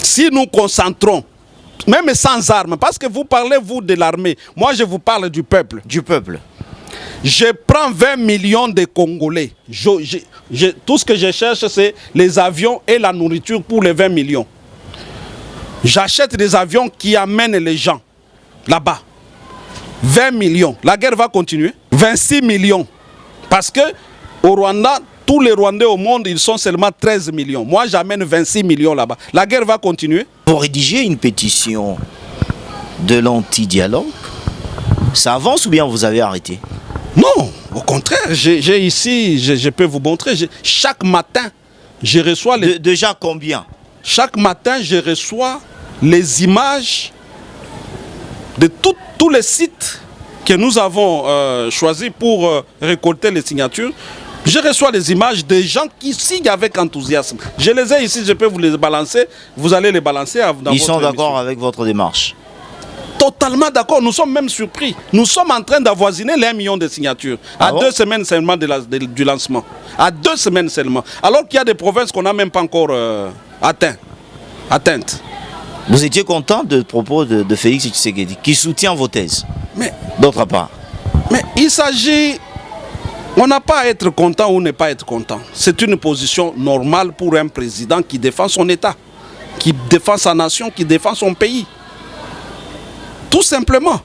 Speaker 1: Si nous concentrons, même sans armes, parce que vous parlez, vous, de l'armée, moi je vous parle du peuple.
Speaker 2: Du peuple.
Speaker 1: Je prends 20 millions de Congolais. Tout ce que je cherche, c'est les avions et la nourriture pour les 20 millions. J'achète des avions qui amènent les gens là-bas. 20 millions. La guerre va continuer. 26 millions. Parce que au Rwanda, tous les Rwandais au monde, ils sont seulement 13 millions. Moi, j'amène 26 millions là-bas. La guerre va continuer.
Speaker 2: Pour rédiger une pétition de l'anti-dialogue, ça avance ou bien vous avez arrêté?
Speaker 1: Non, au contraire. J'ai ici, je peux vous montrer. Chaque matin, je reçois les...
Speaker 2: Déjà combien?
Speaker 1: Chaque matin, je reçois les images de tous les sites que nous avons choisis pour récolter les signatures. Je reçois les images des gens qui signent avec enthousiasme. Je les ai ici, je peux vous les balancer. Vous allez les balancer dans votre émission.
Speaker 2: Ils sont d'accord avec votre démarche?
Speaker 1: Totalement d'accord, nous sommes même surpris. Nous sommes en train d'avoisiner les 1 million de signatures. À 2 semaines seulement du lancement. À 2 semaines seulement. Alors qu'il y a des provinces qu'on n'a même pas encore atteintes.
Speaker 2: Vous étiez content de propos de Félix Tshisekedi, qui soutient vos thèses,
Speaker 1: Mais,
Speaker 2: d'autre part.
Speaker 1: mais il s'agit... On n'a pas à être content ou ne pas être content. C'est une position normale pour un président qui défend son État, qui défend sa nation, qui défend son pays. Tout simplement.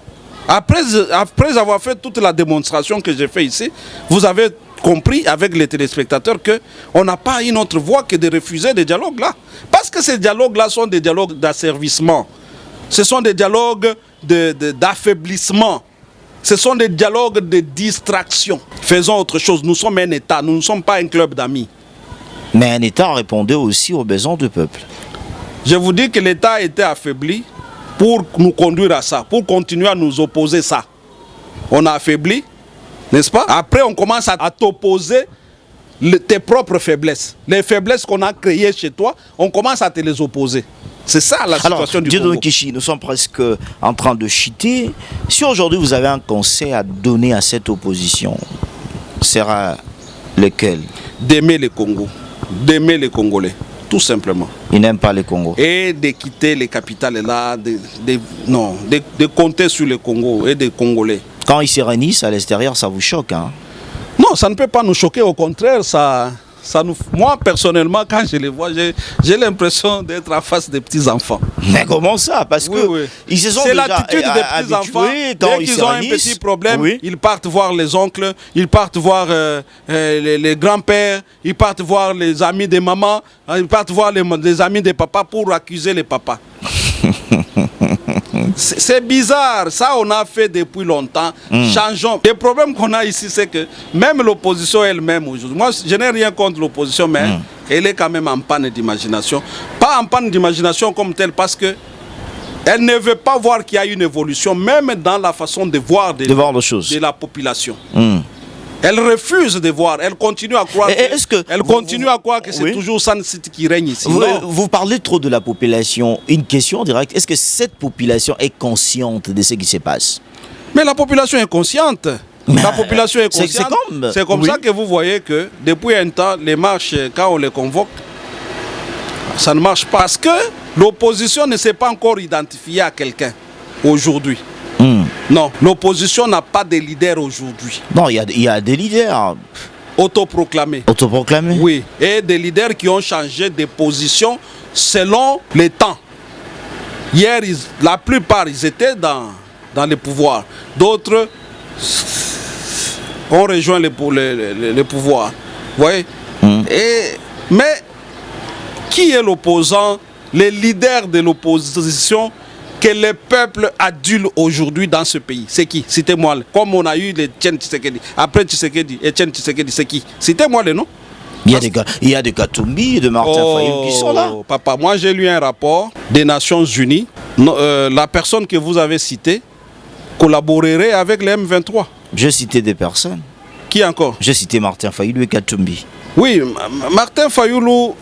Speaker 1: Après avoir fait toute la démonstration que j'ai fait ici, vous avez compris avec les téléspectateurs qu'on n'a pas une autre voie que de refuser des dialogues-là. Parce que ces dialogues-là sont des dialogues d'asservissement. Ce sont des dialogues d'affaiblissement. Ce sont des dialogues de distraction. Faisons autre chose. Nous sommes un État, nous ne sommes pas un club d'amis.
Speaker 2: Mais un État répondait aussi aux besoins du peuple.
Speaker 1: Je vous dis que l'État a été affaibli pour nous conduire à ça, pour continuer à nous opposer ça. On a affaibli, n'est-ce pas? Après, on commence à t'opposer tes propres faiblesses. Les faiblesses qu'on a créées chez toi, on commence à te les opposer. C'est ça la situation du Congo.
Speaker 2: Kishi, nous sommes presque en train de chuter. Si aujourd'hui vous avez un conseil à donner à cette opposition, sera lequel?
Speaker 1: D'aimer le Congo, d'aimer les Congolais, tout simplement.
Speaker 2: Ils n'aiment pas le Congo.
Speaker 1: Et de quitter les capitales là, de compter sur le Congo et les Congolais.
Speaker 2: Quand ils se réunissent à l'extérieur, ça vous choque, hein?
Speaker 1: Non, ça ne peut pas nous choquer, au contraire, moi personnellement, quand je les vois, j'ai l'impression d'être en face des petits-enfants.
Speaker 2: Mais comment ça? Parce que ils se sont
Speaker 1: c'est
Speaker 2: déjà
Speaker 1: l'attitude des petits-enfants. Dès qu'ils ont un petit problème, ils partent voir les oncles, ils partent voir les grands-pères, ils partent voir les amis des mamans, ils partent voir les amis des papas pour accuser les papas. C'est bizarre, ça on a fait depuis longtemps. Changeons. Le problème qu'on a ici, c'est que même l'opposition elle-même aujourd'hui, moi je n'ai rien contre l'opposition, mais elle est quand même en panne d'imagination. Pas en panne d'imagination comme telle, parce que elle ne veut pas voir qu'il y a une évolution, même dans la façon de voir les choses de la population. Elle refuse de voir, elle continue à croire que c'est toujours San City qui règne ici.
Speaker 2: Vous parlez trop de la population. Une question directe, est-ce que cette population est consciente de ce qui se passe?
Speaker 1: Mais la population est consciente. La population est consciente. C'est comme ça que vous voyez que depuis un temps, les marches, quand on les convoque, ça ne marche pas. Parce que l'opposition ne s'est pas encore identifiée à quelqu'un aujourd'hui. Non, l'opposition n'a pas de leader aujourd'hui.
Speaker 2: Non, il y a des leaders.
Speaker 1: Autoproclamés.
Speaker 2: Autoproclamés?
Speaker 1: Oui, et des leaders qui ont changé de position selon les temps. Hier, la plupart, ils étaient dans le pouvoir. D'autres ont rejoint le pouvoir. Vous voyez? Mais qui est l'opposant, le leader de l'opposition que le peuple adule aujourd'hui dans ce pays? C'est qui? Citez-moi. Comme on a eu les Etienne Tshisekedi. Après Tshisekedi, Etienne Tshisekedi, c'est qui? Citez-moi les noms.
Speaker 2: Il y a des Katumbi, de Martin Fayulu qui sont là.
Speaker 1: Papa, moi j'ai lu un rapport des Nations Unies. La personne que vous avez citée collaborerait avec les M23.
Speaker 2: J'ai cité des personnes.
Speaker 1: Qui encore?
Speaker 2: J'ai cité Martin Fayulu et Katumbi.
Speaker 1: Oui, Martin Fayulu,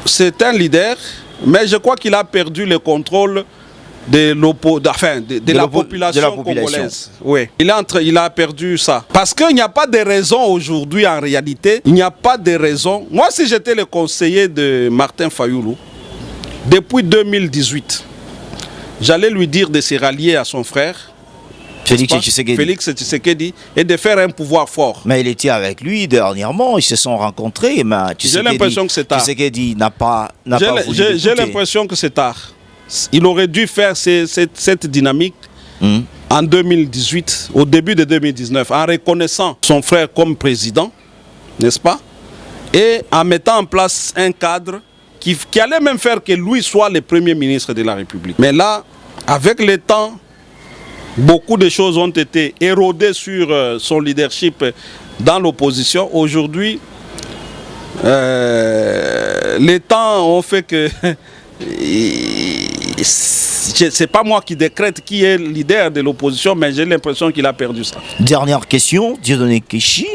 Speaker 1: c'est un leader, mais je crois qu'il a perdu le contrôle de la population congolaise. Oui. Il a perdu ça. Parce qu'il n'y a pas de raison aujourd'hui, en réalité. Il n'y a pas de raison. Moi, si j'étais le conseiller de Martin Fayulu, depuis 2018, j'allais lui dire de se rallier à son frère, Félix Tshisekedi, et de faire un pouvoir fort.
Speaker 2: Mais il était avec lui dernièrement, ils se sont rencontrés.
Speaker 1: J'ai l'impression que c'est tard.
Speaker 2: Tshisekedi n'a pas voulu.
Speaker 1: J'ai l'impression que c'est tard. Il aurait dû faire cette dynamique en 2018, au début de 2019, en reconnaissant son frère comme président, n'est-ce pas? Et en mettant en place un cadre qui allait même faire que lui soit le premier ministre de la République. Mais là, avec le temps, beaucoup de choses ont été érodées sur son leadership dans l'opposition. Aujourd'hui, les temps ont fait que... C'est pas moi qui décrète qui est leader de l'opposition, mais j'ai l'impression qu'il a perdu ça.
Speaker 2: Dernière question, Dieudonné Kishi.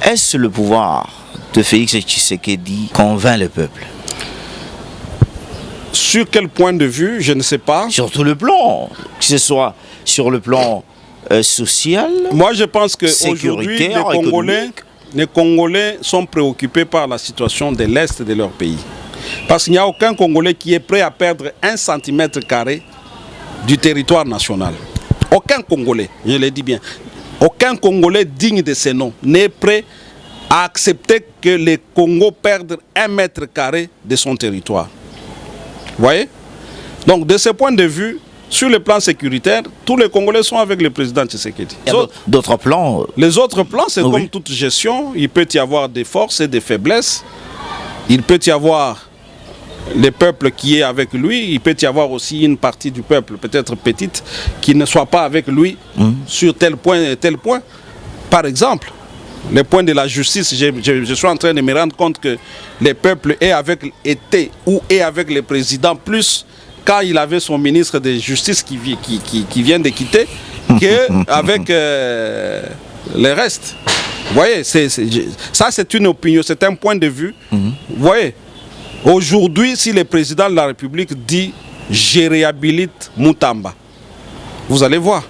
Speaker 2: Est-ce le pouvoir de Félix Tshisekedi convainc le peuple?
Speaker 1: Sur quel point de vue, je ne sais pas.
Speaker 2: Sur tout le plan, que ce soit sur le plan social,
Speaker 1: moi je pense qu'aujourd'hui, les Congolais sont préoccupés par la situation de l'Est de leur pays. Parce qu'il n'y a aucun Congolais qui est prêt à perdre 1 cm² du territoire national. Aucun Congolais, je le dis bien, aucun Congolais digne de ce nom n'est prêt à accepter que le Congo perde 1 m² de son territoire. Vous voyez? Donc de ce point de vue, sur le plan sécuritaire, tous les Congolais sont avec le président Tshisekedi.
Speaker 2: D'autres plans
Speaker 1: Les autres plans, c'est
Speaker 2: oui.
Speaker 1: Comme toute gestion, il peut y avoir des forces et des faiblesses. Il peut y avoir le peuple qui est avec lui, il peut y avoir aussi une partie du peuple, peut-être petite, qui ne soit pas avec lui sur tel point et tel point. Par exemple, le point de la justice, je suis en train de me rendre compte que le peuple était avec le président plus quand il avait son ministre de justice qui vient de quitter, qu'avec le reste. Vous voyez, ça c'est une opinion, c'est un point de vue. Vous voyez, aujourd'hui, si le président de la République dit « je réhabilite Moutamba », vous allez voir.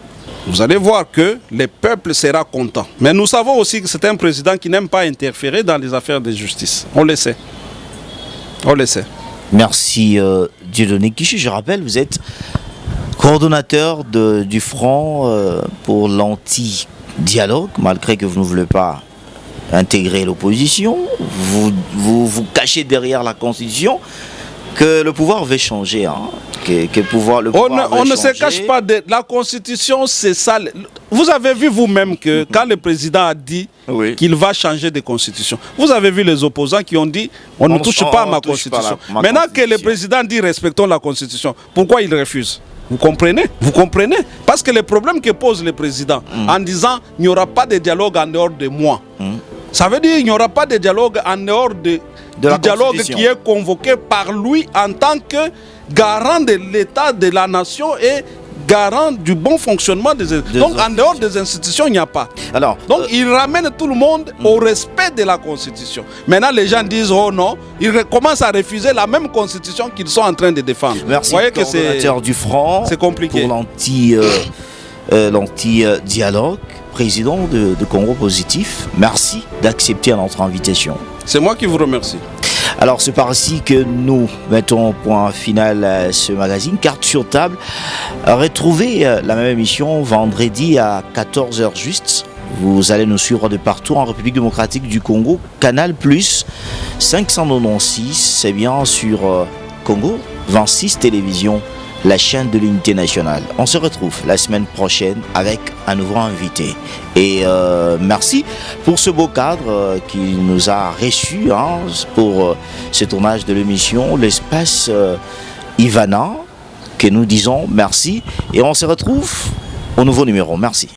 Speaker 1: Vous allez voir que le peuple sera content. Mais nous savons aussi que c'est un président qui n'aime pas interférer dans les affaires de justice. On le sait. On le sait.
Speaker 2: Merci Dieudonné Kishi. Je rappelle, vous êtes coordonnateur du Front pour l'anti-dialogue, malgré que vous ne voulez pas intégrer l'opposition. Vous cachez derrière la Constitution que le pouvoir veut changer. Hein.
Speaker 1: On ne se cache pas de la Constitution, c'est ça. Vous avez vu vous-même que quand le président a dit qu'il va changer de Constitution, vous avez vu les opposants qui ont dit on ne touche pas à ma Constitution. Maintenant que le président dit respectons la Constitution, pourquoi il refuse? Vous comprenez? Vous comprenez? Parce que le problème que pose le président en disant il n'y aura pas de dialogue en dehors de moi, ça veut dire qu'il n'y aura pas de dialogue en dehors du dialogue qui est convoqué par lui en tant que garant de l'État, de la nation et garant du bon fonctionnement des institutions. Donc en dehors des institutions, il n'y a pas. Alors, donc il ramène tout le monde au respect de la Constitution. Maintenant les gens disent oh non, ils commencent à refuser la même Constitution qu'ils sont en train de défendre.
Speaker 2: Merci.
Speaker 1: Vous voyez que c'est
Speaker 2: du Front,
Speaker 1: c'est compliqué.
Speaker 2: Pour l'anti-dialogue, président de Congo Positif, merci d'accepter notre invitation.
Speaker 1: C'est moi qui vous remercie.
Speaker 2: Alors c'est par ici que nous mettons au point final à ce magazine. Carte sur table. Retrouvez la même émission vendredi à 14h juste. Vous allez nous suivre de partout en République démocratique du Congo. Canal Plus 596, c'est bien sur Congo 26 Télévision, la chaîne de l'unité nationale. On se retrouve la semaine prochaine avec un nouveau invité. Et merci pour ce beau cadre qui nous a reçus pour ce tournage de l'émission, l'espace Ivana, que nous disons merci. Et on se retrouve au nouveau numéro. Merci.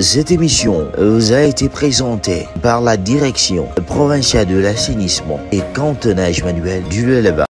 Speaker 2: Cette émission vous a été présentée par la direction provinciale de l'assainissement et cantonage manuel du Leleba.